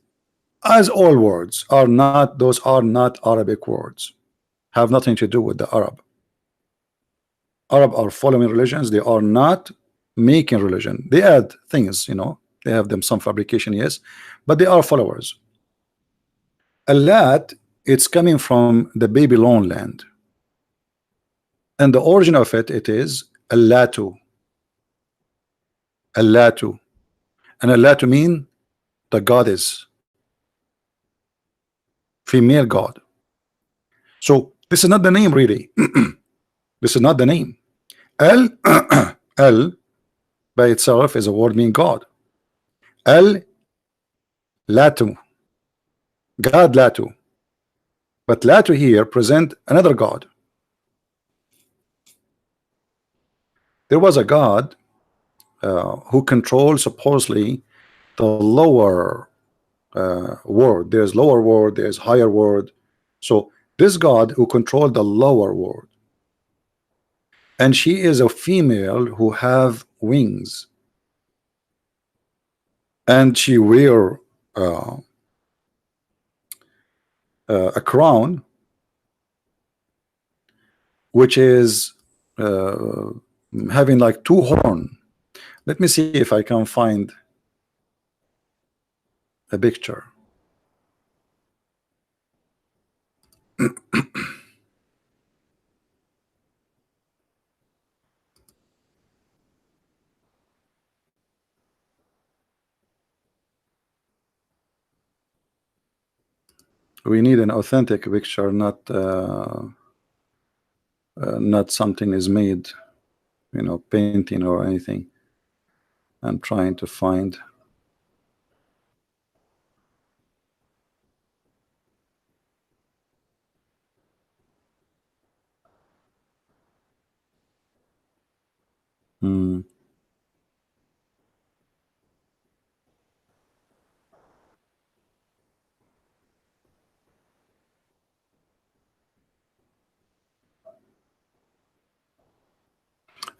as all words are not, those are not Arabic words, have nothing to do with the Arab. Arab are following religions, they are not making religion. They add things, they have them some fabrication, yes, but they are followers. Al-Lat, it's coming from the Babylon land, and the origin of it is Al-Latu. Al-Latu, and Al-Latu mean the goddess, female god. So this is not the name really. This is not the name. El El by itself is a word meaning God. El Latu, God Latu. But Latu here present another God. There was a God who controls supposedly the lower world. There's lower world, there's higher world. So this God who controlled the lower world, and she is a female who have wings, and she wear a crown which is having like two horns. Let me see if I can find a picture. We need an authentic picture, not something is made, you know, painting or anything. I'm trying to find.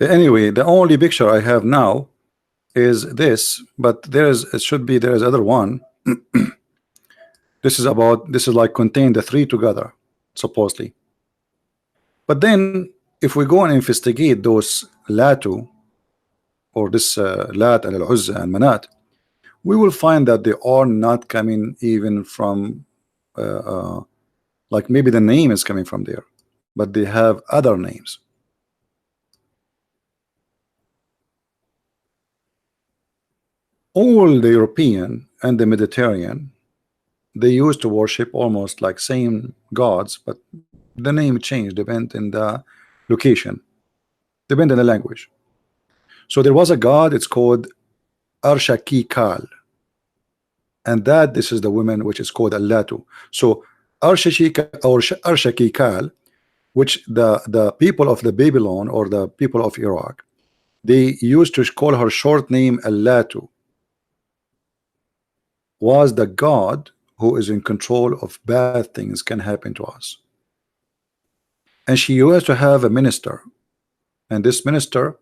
Anyway, the only picture I have now is this, but it should be there's other one. This is like contain the three together, supposedly. But then if we go and investigate those Latu, or this Lat and Al-Uzza and Manat, we will find that they are not coming even from like maybe the name is coming from there, but they have other names. All the European and the Mediterranean, they used to worship almost like same gods, but the name changed depend in the location, depend on the language. So there was a god, it's called Arshakikal, and that this is the woman which is called Allatu. So Arshakikal, which the people of the Babylon or the people of Iraq, they used to call her short name Allatu, was the god who is in control of bad things can happen to us. And she used to have a minister, and this minister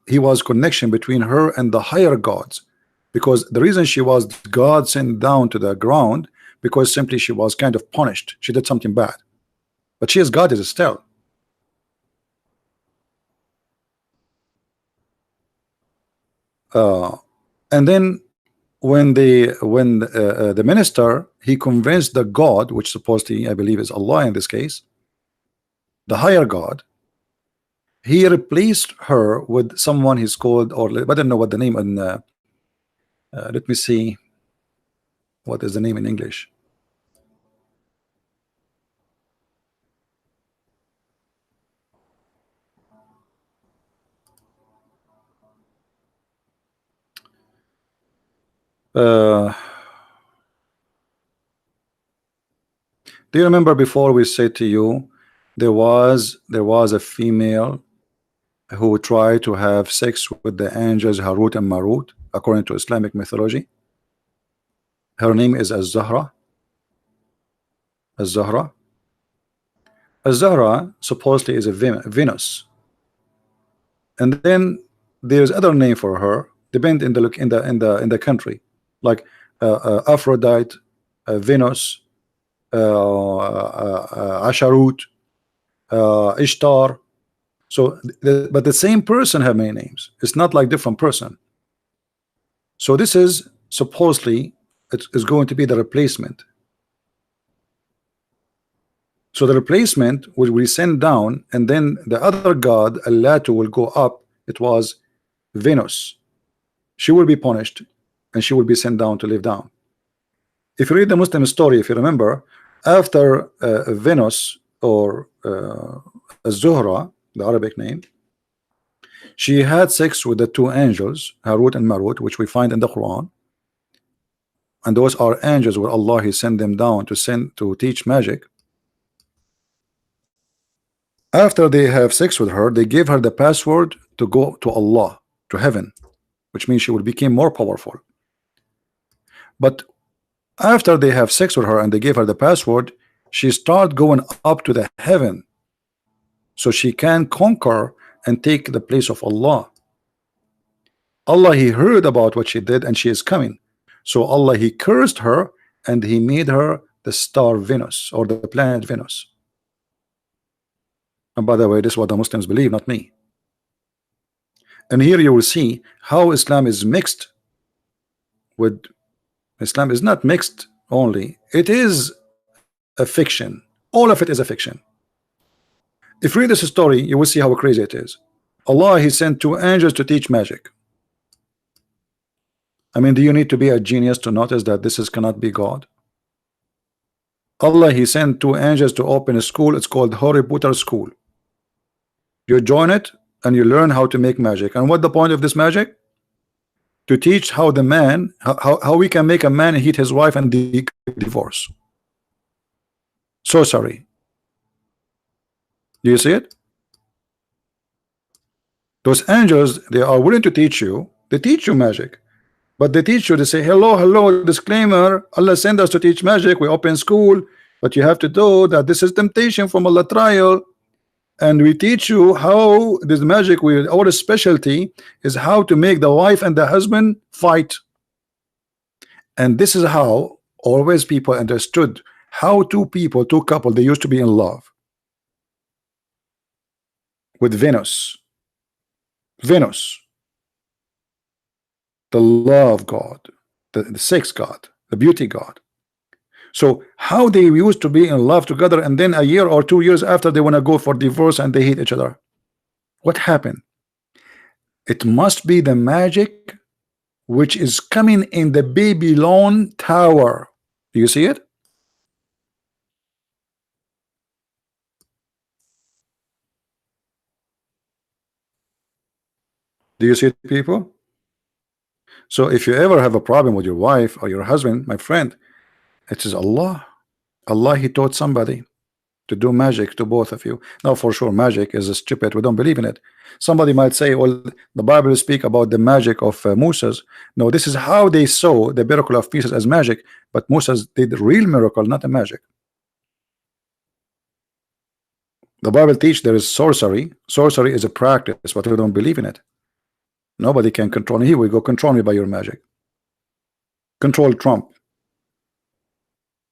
he was connection between her and the higher gods, because the reason she was God sent down to the ground, because simply she was kind of punished, she did something bad, but she is God is still. And then when the minister, he convinced the God, which supposedly I believe is Allah in this case, the higher God, he replaced her with someone he's called, or I don't know what the name, and let me see what is the name in English. Do you remember before we said to you there was a female who tried to have sex with the angels Harut and Marut according to Islamic mythology? Her name is Az-Zahra. Az-Zahra. Az-Zahra supposedly is a Venus, and then there's other name for her depend in the country, like Aphrodite, Venus, Asharut, Ishtar. So but the same person have many names. It's not like different person. So this is supposedly it is going to be the replacement. So the replacement will we send down, and then the other god Allatu will go up. It was Venus. She will be punished and she will be sent down to live down. If you read the Muslim story, if you remember, after Venus or Zuhra, the Arabic name, she had sex with the two angels, Harut and Marut, which we find in the Quran. And those are angels where Allah He sent them down to teach magic. After they have sex with her, they gave her the password to go to Allah, to heaven, which means she will become more powerful. But after they have sex with her and they gave her the password, she start going up to the heaven so she can conquer and take the place of Allah. Allah He heard about what she did and she is coming. So Allah He cursed her and He made her the star Venus, or the planet Venus. And by the way, this is what the Muslims believe, not me. And here you will see how Islam is mixed with Islam is not mixed only, it is a fiction. All of it is a fiction. If you read this story, you will see how crazy it is. Allah He sent two angels to teach magic. I mean, do you need to be a genius to notice that this cannot be God? Allah He sent two angels to open a school. It's called Harry Potter School. You join it and you learn how to make magic. And what the point of this magic? To teach how the man, how we can make a man hate his wife and divorce. So sorry. Do you see it? Those angels, they are willing to teach you. They teach you magic. But they teach you, they say, hello, hello, disclaimer, Allah sent us to teach magic, we open school, but you have to know that this is temptation from Allah trial, and we teach you how this magic, our specialty is how to make the wife and the husband fight. And this is how always people understood how two couple, they used to be in love with Venus, the love God, the sex God, the beauty God. So how they used to be in love together, and then a year or 2 years after they want to go for divorce and they hate each other. What happened? It must be the magic which is coming in the Babylon tower. Do you see it? Do you see it, people? So if you ever have a problem with your wife or your husband, my friend, it is Allah. Allah He taught somebody to do magic to both of you. Now for sure magic is stupid, we don't believe in it. Somebody might say, well, the Bible speak about the magic of Moses. No, this is how they saw the miracle of pieces as magic, but Moses did real miracle, not a magic. The Bible teach there is sorcery. Sorcery is a practice, but we don't believe in it. Nobody can control me. Here we go, control me by your magic. Control Trump.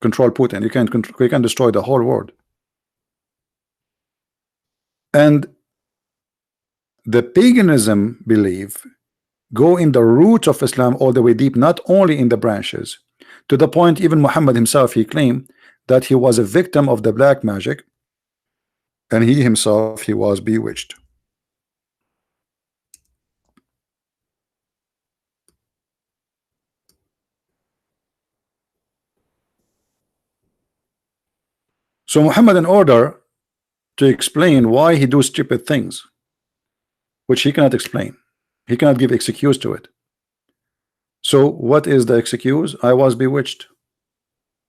Control Putin. You can destroy the whole world. And the paganism belief go in the roots of Islam all the way deep, not only in the branches, to the point even Muhammad himself, he claimed that he was a victim of the black magic, and he himself, he was bewitched. So Muhammad, in order to explain why he do stupid things, which he cannot explain, he cannot give excuse to it. So what is the excuse? I was bewitched,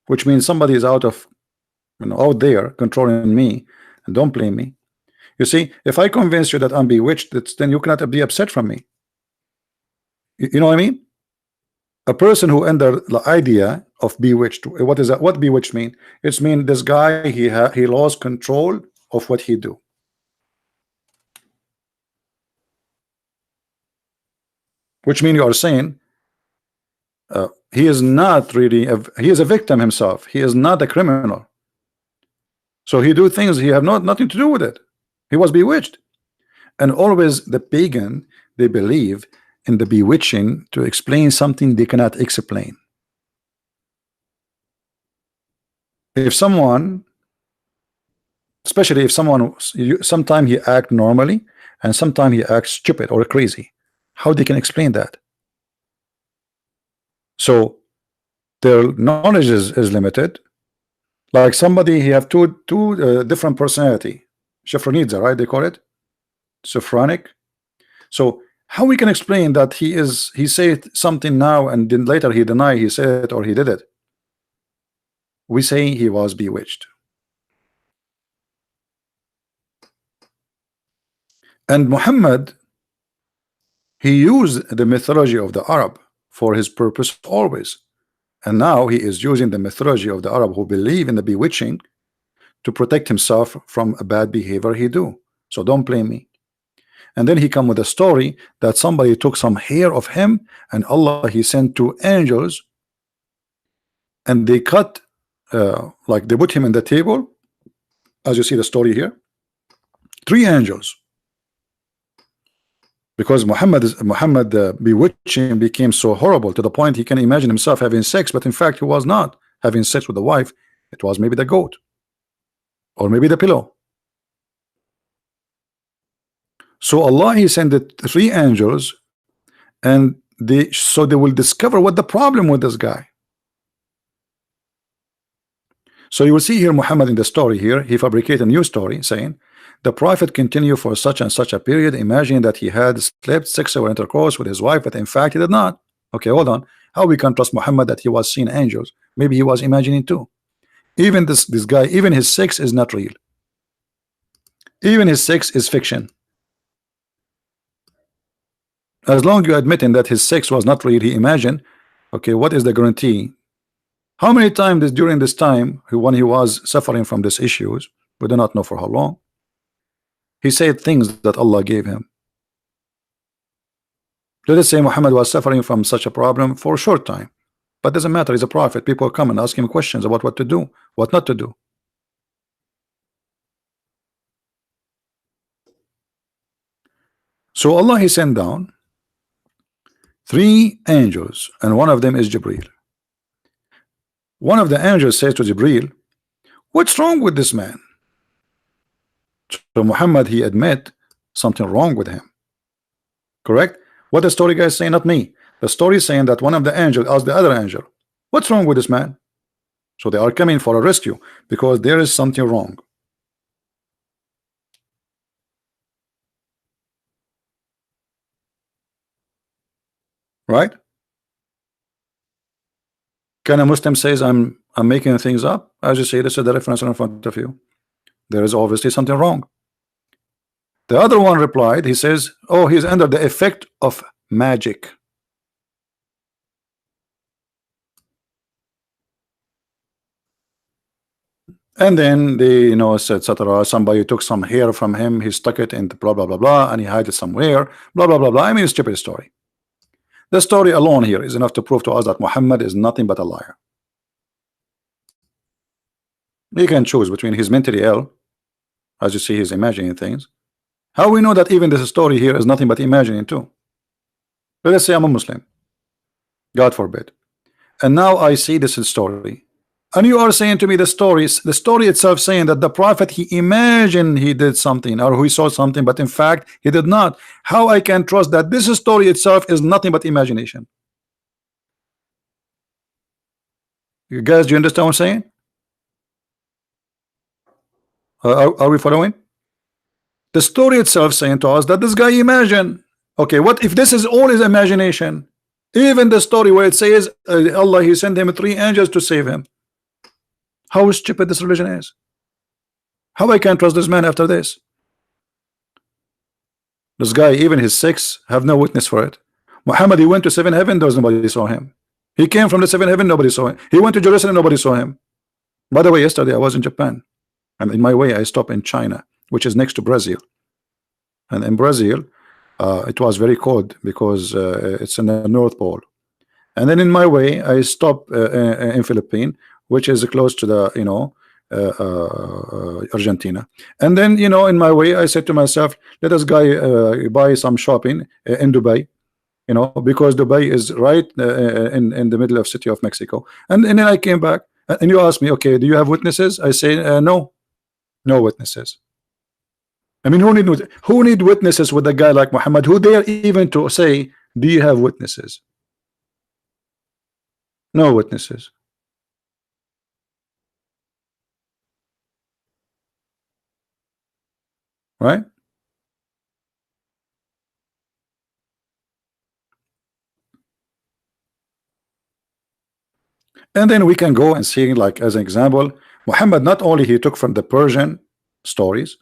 which means somebody is out there controlling me, and don't blame me. You see, if I convince you that I'm bewitched, then you cannot be upset from me. You know what I mean? A person who under the idea of bewitched, what is that? What bewitched mean? It's mean this guy, he lost control of what he do. Which mean you are saying he is not really he is a victim himself. He is not a criminal. So he do things he have nothing to do with it. He was bewitched. And always the pagan, they believe in the bewitching to explain something they cannot explain. If someone, especially if someone, sometimes he act normally and sometimes he acts stupid or crazy, how they can explain that? So their knowledge is limited, Like somebody, he have two different personality. Schizophrenia, right? They call it schizophrenic. So how we can explain that he said something now and then later he deny he said it or he did it? We say he was bewitched. And Muhammad, he used the mythology of the Arab for his purpose always. And now he is using the mythology of the Arab who believe in the bewitching to protect himself from a bad behavior he do. So don't blame me. And then he come with a story that somebody took some hair of him and Allah he sent two angels and they cut like they put him in the table, as you see the story here, three angels, because Muhammad bewitching became so horrible to the point he can imagine himself having sex, but in fact he was not having sex with the wife. It was maybe the goat or maybe the pillow. So Allah he sent the three angels and they will discover what the problem with this guy. So you will see here Muhammad in the story here, he fabricated a new story saying the prophet continued for such and such a period, imagining that he had slept sexual intercourse with his wife, but in fact he did not. Okay, hold on. How we can trust Muhammad that he was seeing angels? Maybe he was imagining too. Even this guy, even his sex is not real. Even his sex is fiction. As long as you admitting that his sex was not real, he imagined. Okay, what is the guarantee? How many times during this time when he was suffering from these issues, we do not know for how long, he said things that Allah gave him. Let us say Muhammad was suffering from such a problem for a short time, but doesn't matter, he's a prophet. People come and ask him questions about what to do, what not to do. So Allah he sent down three angels, and one of them is Jibril. One of the angels says to Jibril, what's wrong with this man? So Muhammad he admit something wrong with him. Correct? What the story guys saying, not me. The story is saying that one of the angels asked the other angel, what's wrong with this man? So they are coming for a rescue because there is something wrong. Right? Can a Muslim says I'm making things up? I just say this is the reference in front of you. There is obviously something wrong. The other one replied, he says, oh, he's under the effect of magic. And then they, etc. Somebody took some hair from him, he stuck it into blah blah blah blah, and he hid it somewhere, blah blah blah blah. I mean, it's a stupid story. The story alone here is enough to prove to us that Muhammad is nothing but a liar. He can choose between he's mentally ill, as you see, he's imagining things. How we know that even this story here is nothing but imagining too? Let us say I'm a Muslim, God forbid, and now I see this story, and you are saying to me the story itself saying that the prophet he imagined he did something or he saw something, but in fact he did not. How I can trust that this story itself is nothing but imagination? You guys, do you understand what I'm saying? Are we following? The story itself saying to us that this guy imagined. Okay, what if this is all his imagination? Even the story where it says Allah he sent him three angels to save him. How stupid this religion is. How I can trust this man after this? This guy, even his sex, have no witness for it. Muhammad, he went to seven heaven, there was nobody saw him. He came from the seven heaven, nobody saw him. He went to Jerusalem, nobody saw him. By the way, yesterday I was in Japan, and in my way I stopped in China, which is next to Brazil. And in Brazil, it was very cold because it's in the North Pole. And then in my way, I stopped in Philippines, which is close to the Argentina. And then in my way, I said to myself, let us buy some shopping in Dubai, because Dubai is right in the middle of city of Mexico. And then I came back, and you asked me, okay, do you have witnesses? I say no witnesses. I mean, who need witnesses with a guy like Muhammad? Who dare even to say, do you have witnesses? No witnesses. right? And then we can go and see, like as an example, Muhammad not only he took from the Persian stories,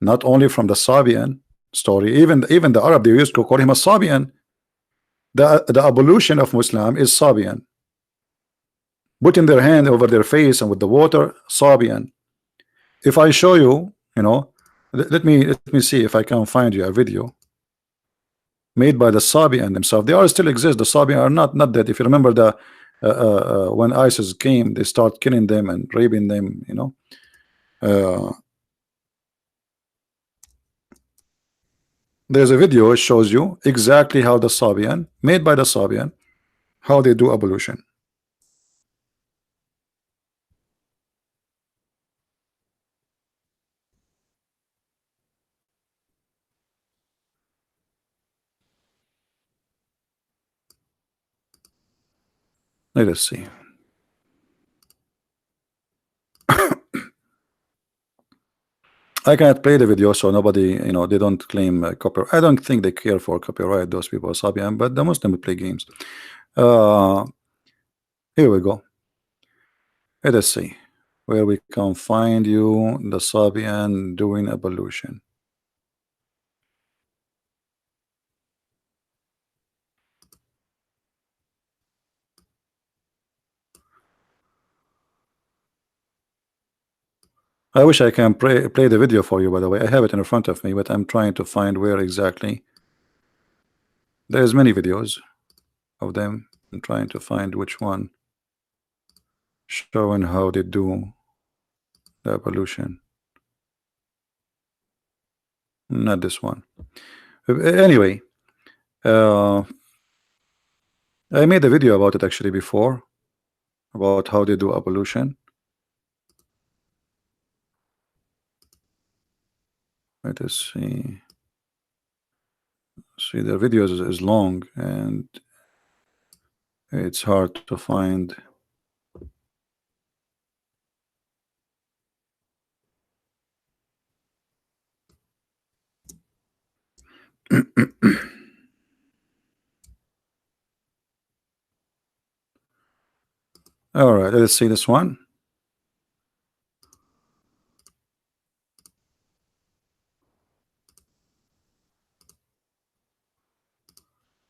not only from the Sabian story, even the Arab, they used to call him a Sabian. The evolution of Muslim is Sabian. Putting their hand over their face and with the water, Sabian. If I show you, let me see if I can find you a video made by the Sabian themselves. They are still exist. The Sabian are not dead. If you remember the when ISIS came, they start killing them and raping them. There's a video. It shows you exactly how the Sabian, made by the Sabian, how they do evolution. Let us see. I cannot play the video, so nobody, they don't claim copyright. I don't think they care for copyright, those people, Sabian, but the Muslim play games. Here we go. Let us see where we can find you the Sabian doing evolution. I wish I can play the video for you, by the way. I have it in front of me, but I'm trying to find where exactly. There's many videos of them. I'm trying to find which one showing how they do the evolution. Not this one. Anyway, I made a video about it actually before, about how they do evolution. Let us see. See, the video is long and it's hard to find. All right, let's see this one.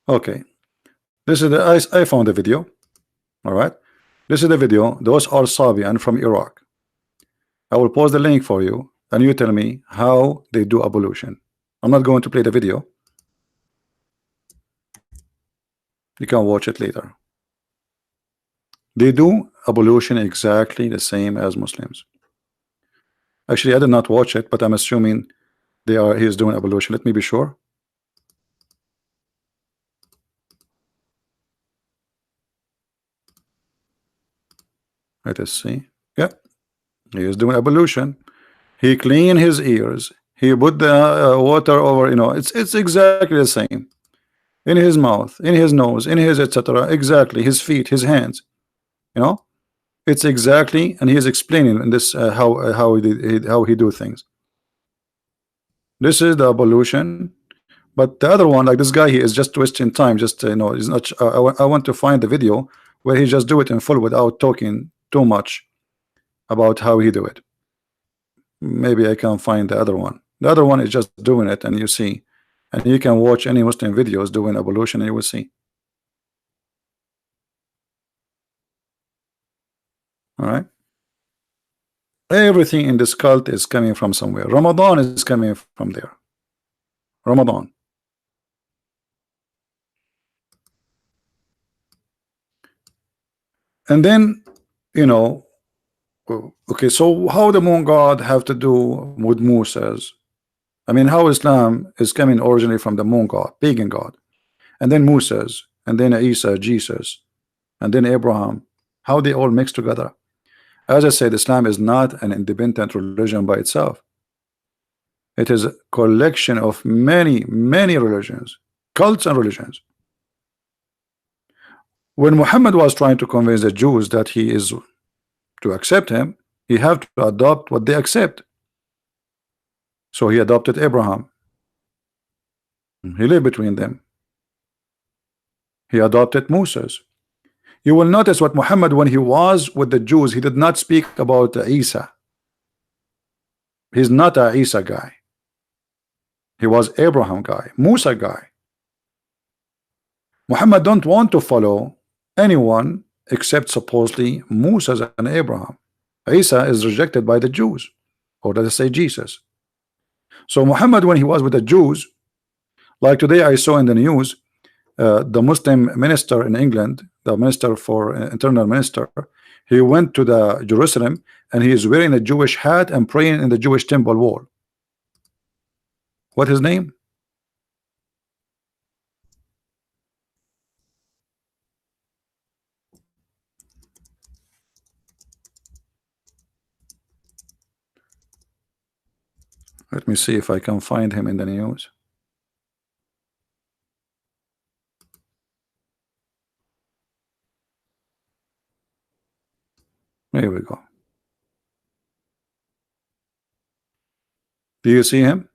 Okay, this is I found the video. All right, this is the video. Those are Sabian from Iraq. I will post the link for you and you tell me how they do evolution. I'm not going to play the video. You can watch it later. They do evolution exactly the same as Muslims. Actually, I did not watch it, but I'm assuming he's doing evolution. Let me be sure. Let us see. Yeah, he is doing evolution. He clean his ears. He put the water over. It's exactly the same. In his mouth, in his nose, in his etc. Exactly. His feet, his hands. It's exactly, and he is explaining in this how he do things. This is the evolution. But the other one, like this guy, he is just wasting time. Just he's not. I want to find the video where he just do it in full without talking too much about how he do it. Maybe I can find the other one. The other one is just doing it, and you see, and you can watch any Muslim videos doing evolution, and you will see. All right. Everything in this cult is coming from somewhere. Ramadan is coming from there. Ramadan. And then, okay, so how the moon god have to do with Moses? I mean, how Islam is coming originally from the moon god, pagan god, and then Moses, and then Isa, Jesus, and then Abraham. How they all mix together? As I said, Islam is not an independent religion by itself. It is a collection of many religions, cults and religions. When Muhammad was trying to convince the Jews that he is to accept him, he have to adopt what they accept. So he adopted Abraham. He lived between them. He adopted Moses. You will notice what Muhammad, when he was with the Jews, he did not speak about Isa. He's not a Isa guy. He was Abraham guy, Musa guy. Muhammad don't want to follow anyone except supposedly Musa and Abraham. Isa is rejected by the Jews, or let us say Jesus. So Muhammad, when he was with the Jews, like today I saw in the news, the Muslim minister in England, the minister for internal minister, he went to the Jerusalem and he is wearing a Jewish hat and praying in the Jewish temple wall. What his name? Let me see if I can find him in the news. Here we go. Do you see him?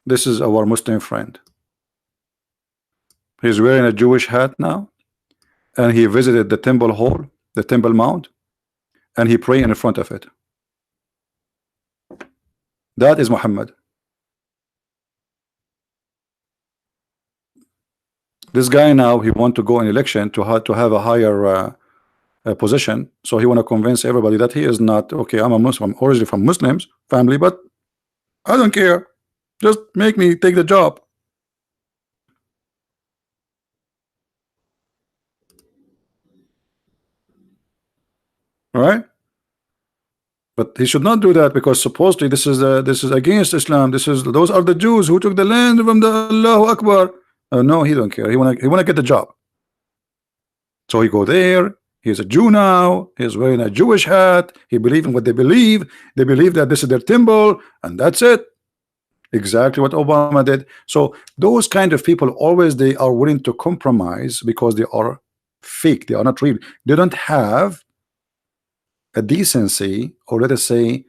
This is our Muslim friend. He's wearing a Jewish hat now, and he visited the temple hall, the temple mount, and he prayed in front of it. That is Muhammad. This guy now, he want to go in election to have a higher position, so he want to convince everybody that he is not okay. I'm a Muslim, I'm originally from Muslims family, but I don't care. Just make me take the job. All right, but he should not do that, because supposedly this is against Islam. Those are the Jews who took the land from the Allahu Akbar. No, he don't care. He wanna get the job. So he go there. He's a Jew now. He's wearing a Jewish hat. He believes in what they believe. They believe that this is their temple, and that's it. Exactly what Obama did. So those kind of people always, they are willing to compromise because they are fake. They are not real. They don't have a decency, or let us say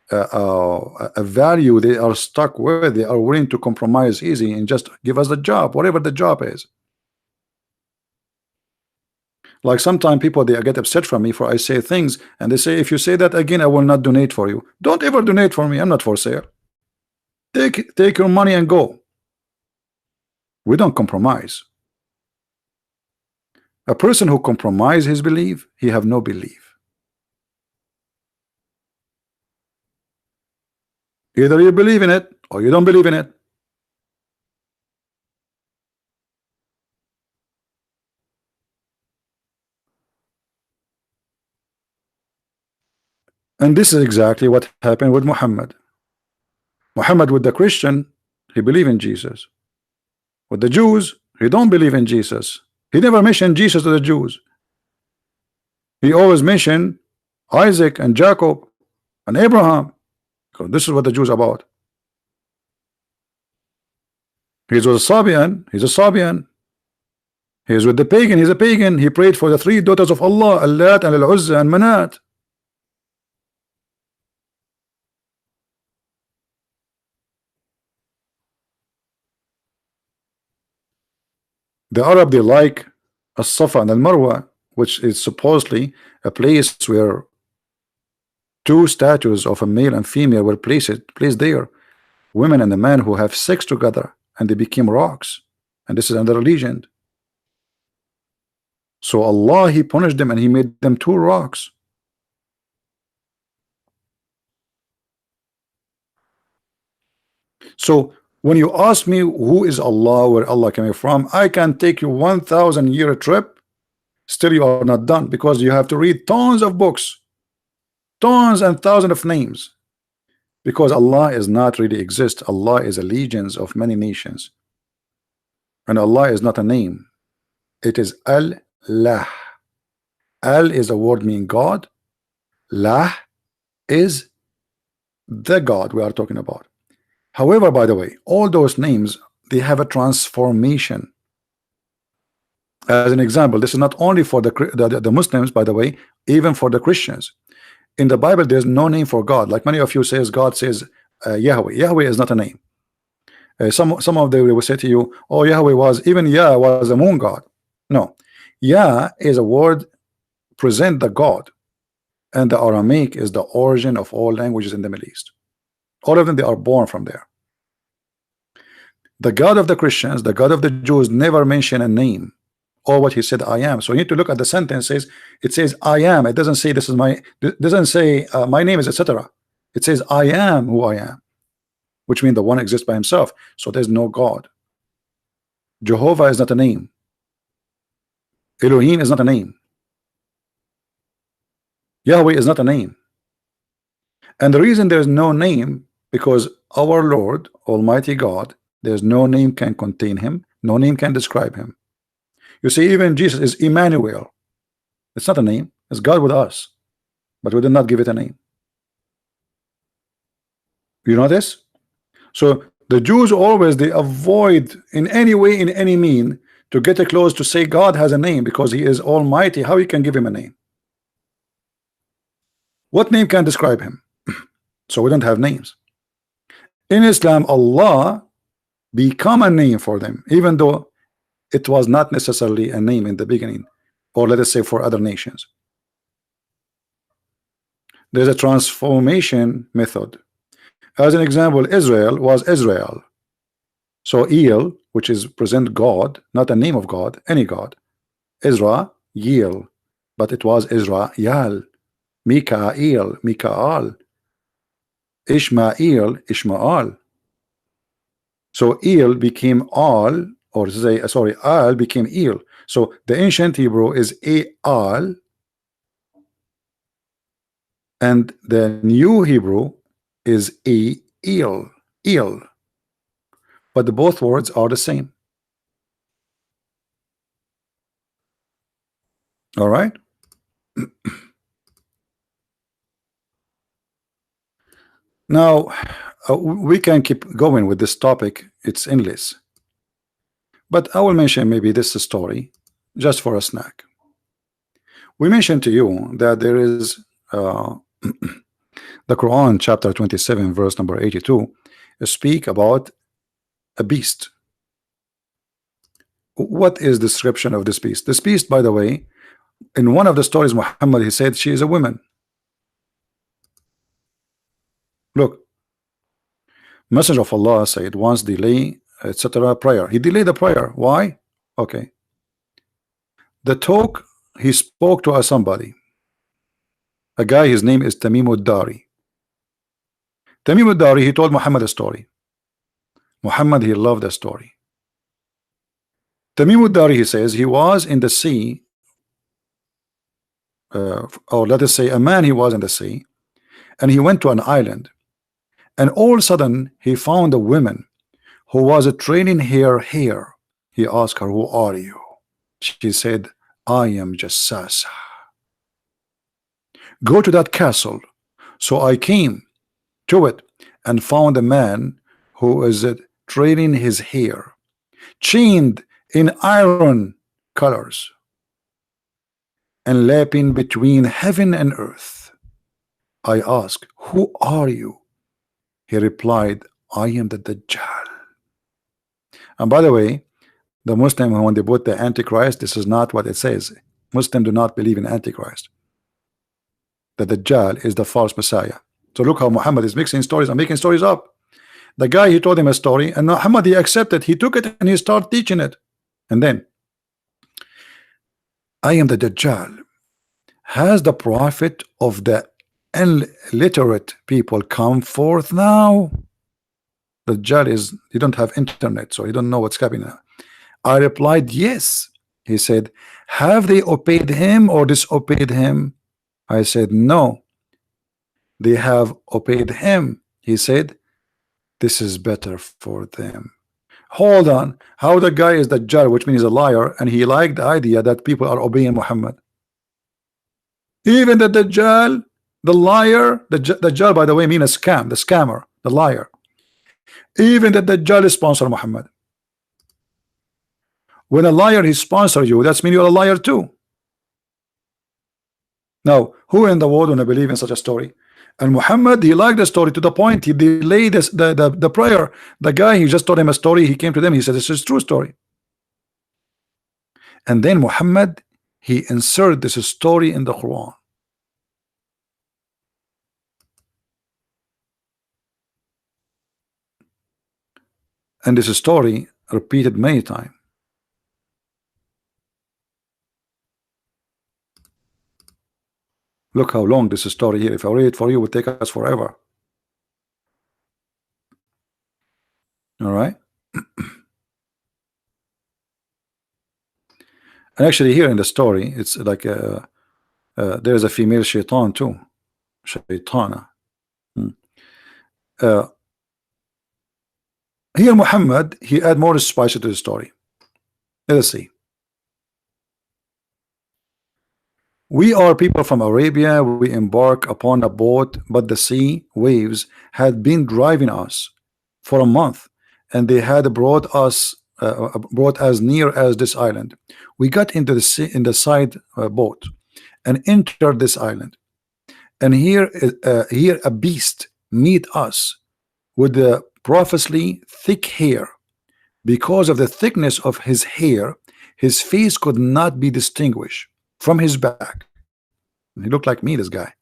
a value they are stuck with. They are willing to compromise easy and just give us the job, whatever the job is. Like sometimes people, they get upset from me for I say things, and they say, if you say that again, I will not donate for you. Don't ever donate for me. I'm not for sale. Take your money and go. We don't compromise. A person who compromises his belief, he have no belief. Either you believe in it or you don't believe in it. And this is exactly what happened with Muhammad. Muhammad, with the Christian, he believed in Jesus. With the Jews, he don't believe in Jesus. He never mentioned Jesus to the Jews. He always mentioned Isaac and Jacob and Abraham, because this is what the Jews are about. He was a Serbian. He's a Serbian. He is with the pagan. He's a pagan. He prayed for the three daughters of Allah, Allat and Al-Uzza and Manat. The Arab, they like As-Safa and Al-Marwa, which is supposedly a place where two statues of a male and female were placed there, women and a man who have sex together, and they became rocks. And this is another legend. So Allah, he punished them and he made them two rocks. So when you ask me who is Allah, where Allah came from, I can take you 1,000-year trip. Still you are not done, because you have to read tons of books, tons and thousands of names, because Allah is not really exist. Allah is a legions of many nations, and Allah is not a name. It is Allah. Al is a word meaning God. Lah is the God we are talking about. However, by the way, all those names, they have a transformation. As an example, this is not only for the Muslims, by the way, even for the Christians. In the Bible, there's no name for God. Like many of you says, God says Yahweh. Yahweh is not a name. Some of them will say to you, oh, Yahweh was, even Yah was a moon god. No, Yah is a word present the God, and the Aramaic is the origin of all languages in the Middle East. All of them, they are born from there. The God of the Christians, the God of the Jews, never mention a name or what he said I am. So you need to look at the sentences. It says I am. It doesn't say this is my, it doesn't say my name is, etc. It says I am who I am, which means the one exists by himself. So there's no God. Jehovah is not a name. Elohim is not a name. Yahweh is not a name. And the reason there's no name, because our Lord Almighty God, there's no name can contain him, no name can describe him. You see, even Jesus is Emmanuel. It's not a name, it's God with us, but we did not give it a name. You know this? So the Jews always, they avoid in any way, in any mean, to get close to say God has a name, because he is Almighty. How you can give him a name? What name can describe him? So we don't have names. In Islam, Allah become a name for them, even though it was not necessarily a name in the beginning, or let us say for other nations. There's a transformation method. As an example, Israel was Israel. So El, which is present God, not a name of God, any God. Ezra, Yel, but it was Israel. Mikael, Mikaal. Ishmael, Ishmael. So El became Al, or say, sorry, Al became El. So the ancient Hebrew is Al, and the new Hebrew is El, El. But the both words are the same. All right. Now we can keep going with this topic. It's endless. But I will mention maybe this story just for a snack. We mentioned to you that there is the Quran chapter 27 verse number 82 speak about a beast. What is the description of this beast? This beast, by the way, in one of the stories, Muhammad, he said she is a woman. Look, Messenger of Allah said once delay, etc. prayer. He delayed the prayer. Why? Okay. The talk, he spoke to somebody, a guy, his name is Tamim ad-Dari. Tamim ad-Dari, he told Muhammad a story. Muhammad, he loved the story. Tamim ad-Dari, he says, he was in the sea, or let us say a man, he was in the sea, and he went to an island, and all of a sudden he found a woman who was training her hair. He asked her, who are you? She said, I am Jassasa. Go to that castle. So I came to it and found a man who is training his hair, chained in iron colors, and lapping between heaven and earth. I asked, who are you? He replied, I am the Dajjal. And by the way, the Muslim, when they put the Antichrist, this is not what it says. Muslims do not believe in Antichrist. The Dajjal is the false Messiah. So look how Muhammad is mixing stories and making stories up. The guy, he told him a story, and Muhammad, he accepted. He took it and he started teaching it. And then, I am the Dajjal. Has the prophet of the illiterate people come forth now? The Dajjal is, he don't have internet, so he don't know what's happening now. I replied, yes. He said, have they obeyed him or disobeyed him? I said, no. They have obeyed him. He said, this is better for them. Hold on. How the guy is the Dajjal, which means a liar, and he liked the idea that people are obeying Muhammad. Even the Dajjal, the liar, the Dajjal, by the way, mean a scam, the scammer, the liar. Even the Dajjal sponsor Muhammad. When a liar he sponsor you, that's mean you're a liar too. Now, who in the world wanna believe in such a story? And Muhammad, he liked the story to the point he delayed the prayer. The guy, he just told him a story. He came to them. He said, "This is a true story." And then Muhammad, he inserted this story in the Quran. And this story repeated many times. Look how long this story here. If I read it for you, it would take us forever. All right. And actually, here in the story, it's like there's a female shaitan too, shaitana. Uh, Here, Muhammad, he add more spice to the story. Let us see. We are people from Arabia. We embark upon a boat, but the sea waves had been driving us for a month, and they had brought us near as this island. We got into the sea in the side boat and entered this island. And here a beast meet us with the profusely thick hair. Because of the thickness of his hair, his face could not be distinguished from his back. He looked like me, this guy.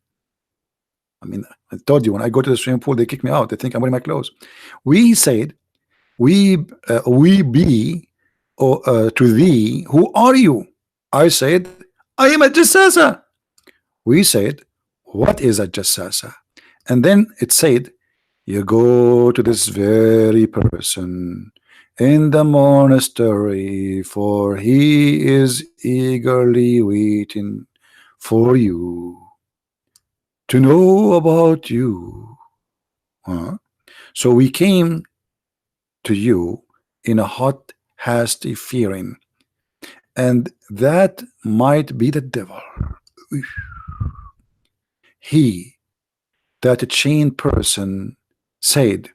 I mean, I told you, when I go to the swimming pool, they kick me out. They think I'm wearing my clothes. We said, we be to thee, who are you? I said, I am a jassasa. We said, what is a jassasa? And then it said, you go to this very person in the monastery, for he is eagerly waiting for you to know about you. So we came to you in a hot, hasty fearing, and that might be the devil. He, that chained person, said,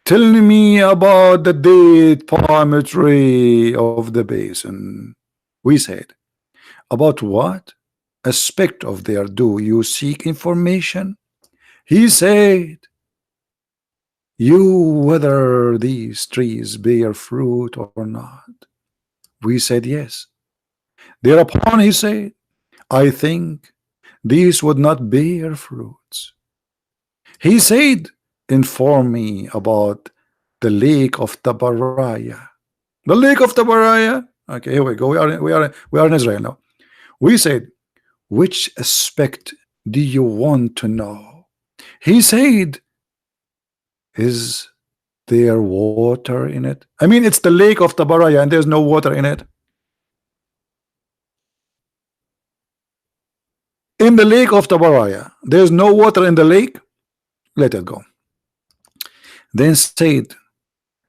tell me about the date palm tree of the basin. We said, about what aspect of there do you seek information? He said, you whether these trees bear fruit or not. We said yes. Thereupon he said, I think these would not bear fruits. He said, inform me about the lake of Tabaraya. The lake of Tabaraya. Okay, here we go. We are in Israel now. We said, which aspect do you want to know? He said, is there water in it? I mean, it's the lake of Tabaraya and there's no water in it. In the lake of Tabaraya, there's no water in the lake. Let it go. Then said,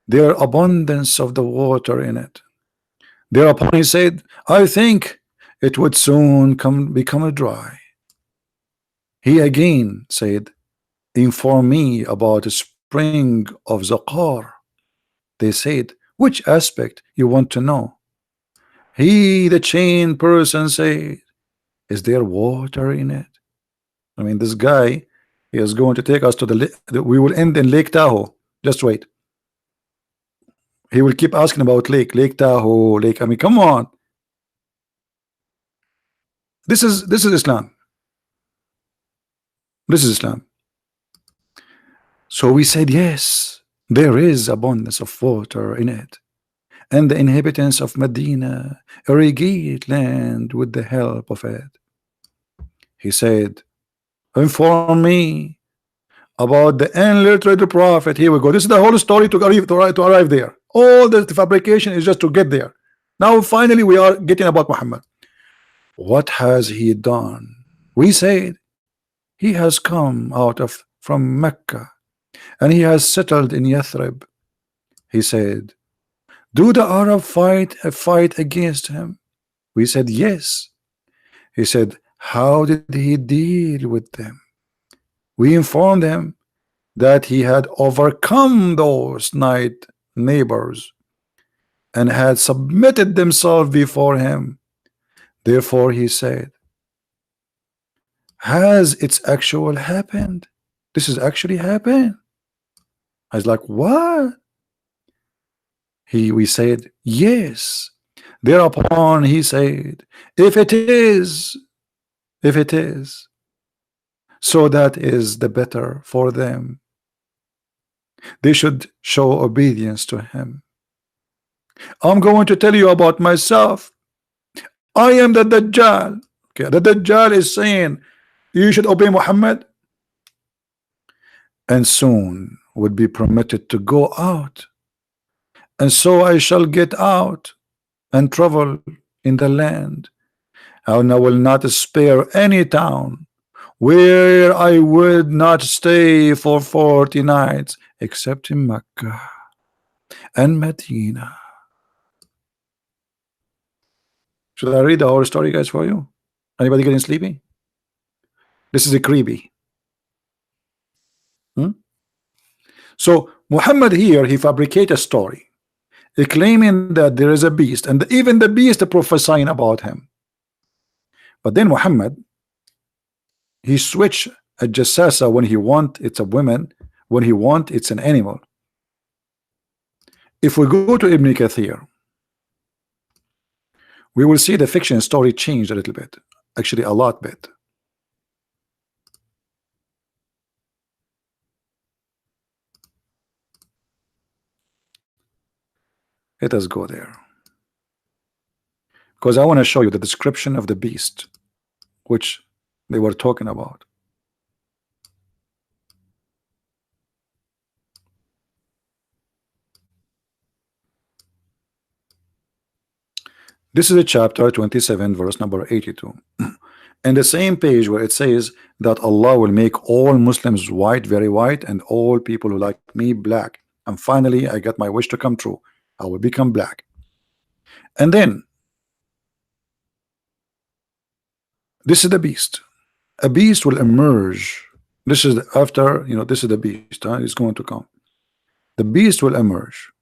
there abundance of the water in it. Thereupon he said, I think it would soon become dry. He again said, inform me about the spring of Zaqar. They said, which aspect you want to know? He, the chained person, said, is there water in it? I mean, this guy, he is going to take us to we will end in Lake Tahoe. Just wait. He will keep asking about Lake Tahoe, Lake. I mean, come on. This is Islam. This is Islam. So we said, yes, there is abundance of water in it, and the inhabitants of Medina irrigate land with the help of it. He said, inform me about the illiterate prophet. Here we go. This is the whole story to arrive there. All the fabrication is just to get there. Now finally we are getting about Muhammad. What has he done? We said, he has come from Mecca and he has settled in Yathrib. He said, do the Arab fight against him? We said yes. He said, how did he deal with them? We informed him that he had overcome those night neighbors and had submitted themselves before him. Therefore he said, Has it's actual happened? This is actually happened? I was like, what? We said yes. Thereupon he said, if it is, if it is, so that is the better for them. They should show obedience to him. I'm going to tell you about myself. I am the Dajjal. Okay, the Dajjal is saying you should obey Muhammad, and soon would be permitted to go out, and so I shall get out and travel in the land, and I will not spare any town where I would not stay for 40 nights except in Mecca and Medina. Should I read the whole story, guys, for you? Anybody getting sleepy? This is a creepy. So Muhammad here, he fabricated a story claiming that there is a beast, and even the beast are prophesying about him. But then Muhammad, he switched a jassasa. When he want it's a woman, when he want it's an animal. If we go to Ibn Kathir, we will see the fiction story changed a little bit, actually a lot bit. Let us go there, because I want to show you the description of the beast which they were talking about. This is a chapter 27, verse number 82. And the same page where it says that Allah will make all Muslims white, very white, and all people who like me black. And finally, I got my wish to come true. I will become black. And then this is the beast. A beast will emerge. This is after, you know, this is the beast. It's going to come. The beast will emerge.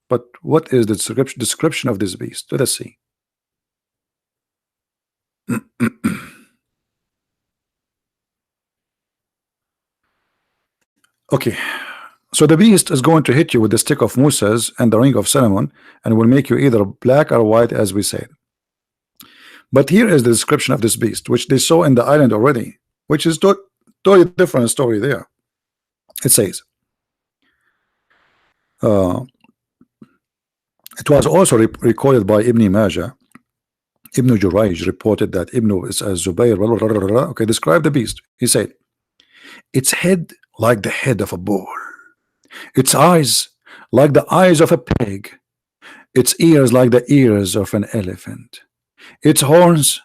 But what is the description of this beast? Let us see. Okay, so the beast is going to hit you with the stick of Moses and the ring of Solomon, and will make you either black or white, as we said. But here is the description of this beast, which they saw in the island already, which is totally different story there. It says, it was also recorded by Ibn Majah. Ibn Jurayj reported that Ibn Zubayr, okay, described the beast. He said, its head like the head of a bull, its eyes like the eyes of a pig, its ears like the ears of an elephant, its horns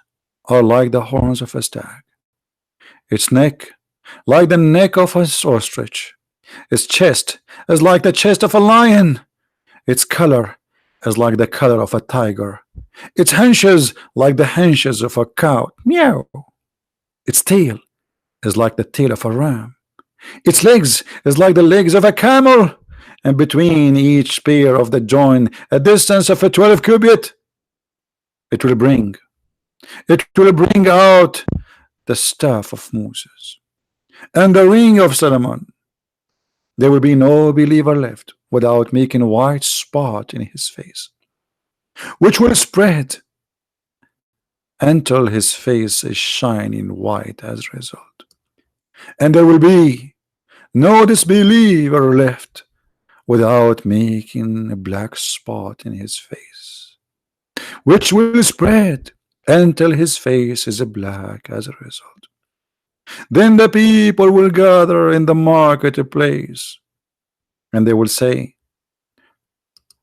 are like the horns of a stag, its neck like the neck of an ostrich, its chest is like the chest of a lion, its color is like the color of a tiger, its haunches like the haunches of a cow, meow, its tail is like the tail of a ram, its legs is like the legs of a camel, and between each pair of the joint a distance of a 12 cubit. It will bring out the staff of Moses and the ring of Solomon. There will be no believer left without making a white spot in his face, which will spread until his face is shining white as a result. And there will be no disbeliever left without making a black spot in his face, which will spread until his face is black as a result. Then the people will gather in the marketplace, and they will say,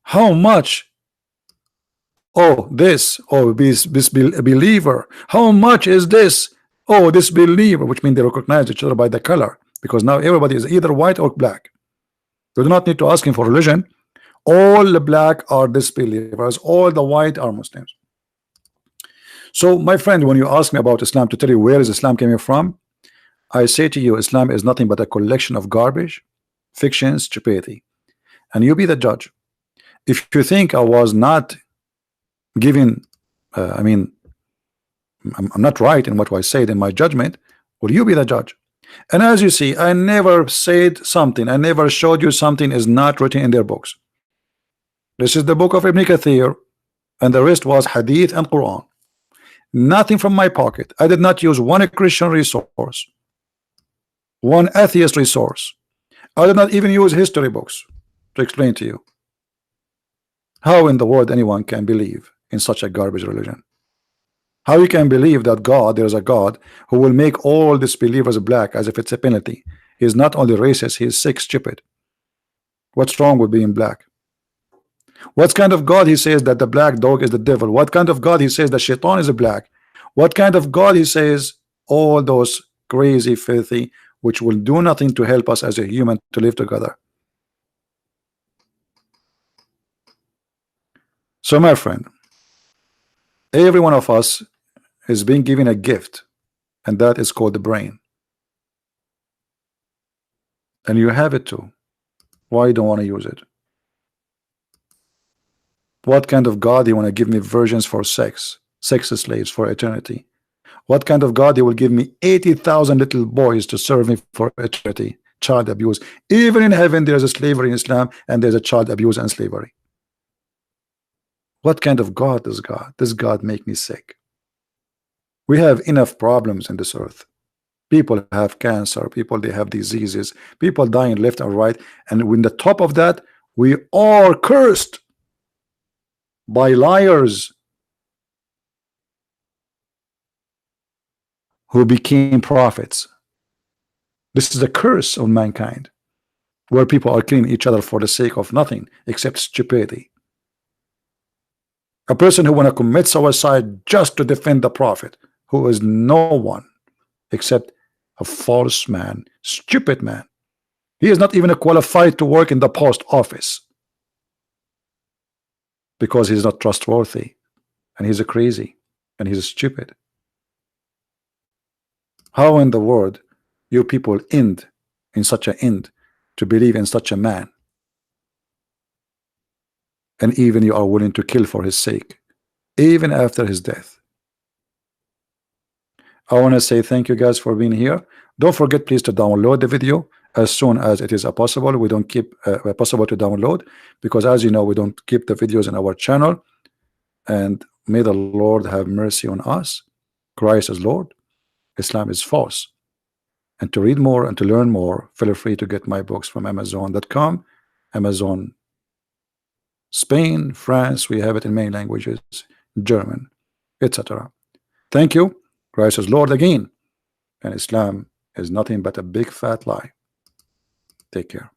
how much? Oh, this, oh, this believer, how much is this? Oh, this believer, which means they recognize each other by the color, because now everybody is either white or black. You do not need to ask him for religion. All the black are disbelievers, all the white are Muslims. So my friend, when you ask me about Islam, to tell you where is Islam coming from, I say to you, Islam is nothing but a collection of garbage, fiction, stupidity, and you be the judge. If you think I was not giving, I'm not right in what I said in my judgment, Will you be the judge? And as you see, I never said something, I never showed you something is not written in their books. This is the book of Ibn Kathir, and the rest was Hadith and Quran. Nothing from my pocket. I did not use one Christian resource, one atheist resource. I did not even use history books to explain to you. How in the world anyone can believe in such a garbage religion? How you can believe that God, there is a God who will make all disbelievers black as if it's a penalty? He is not only racist, he is sick, stupid. What's wrong with being black? What kind of God he says that the black dog is the devil? What kind of God he says that shaitan is a black? What kind of God he says all those crazy, filthy, which will do nothing to help us as a human to live together? So my friend, every one of us is being given a gift, and that is called the brain. And you have it too. Why you don't want to use it? What kind of God you want to give me virgins for sex slaves for eternity? What kind of God you will give me 80,000 little boys to serve me for eternity? Child abuse. Even in heaven there is a slavery in Islam, and there's a child abuse and slavery. What kind of God is God? This God make me sick. We have enough problems in this earth. People have cancer, people they have diseases, people dying left and right, and when the top of that, we are cursed by liars who became prophets. This is the curse of mankind, where people are killing each other for the sake of nothing except stupidity. A person who want to commit suicide just to defend the prophet, who is no one except a false man, stupid man. He is not even qualified to work in the post office because he's not trustworthy, and he's a crazy, and he's stupid. How in the world you people end in such an end to believe in such a man, and even you are willing to kill for his sake, even after his death? I want to say thank you guys for being here. Don't forget please to download the video as soon as it is possible. We don't keep possible to download, because as you know, we don't keep the videos in our channel. And may the Lord have mercy on us. Christ is Lord, Islam is false. And to read more and to learn more, feel free to get my books from Amazon.com, Amazon Spain, France, we have it in many languages, German, etc. Thank you. Christ is Lord again, and Islam is nothing but a big fat lie. Take care.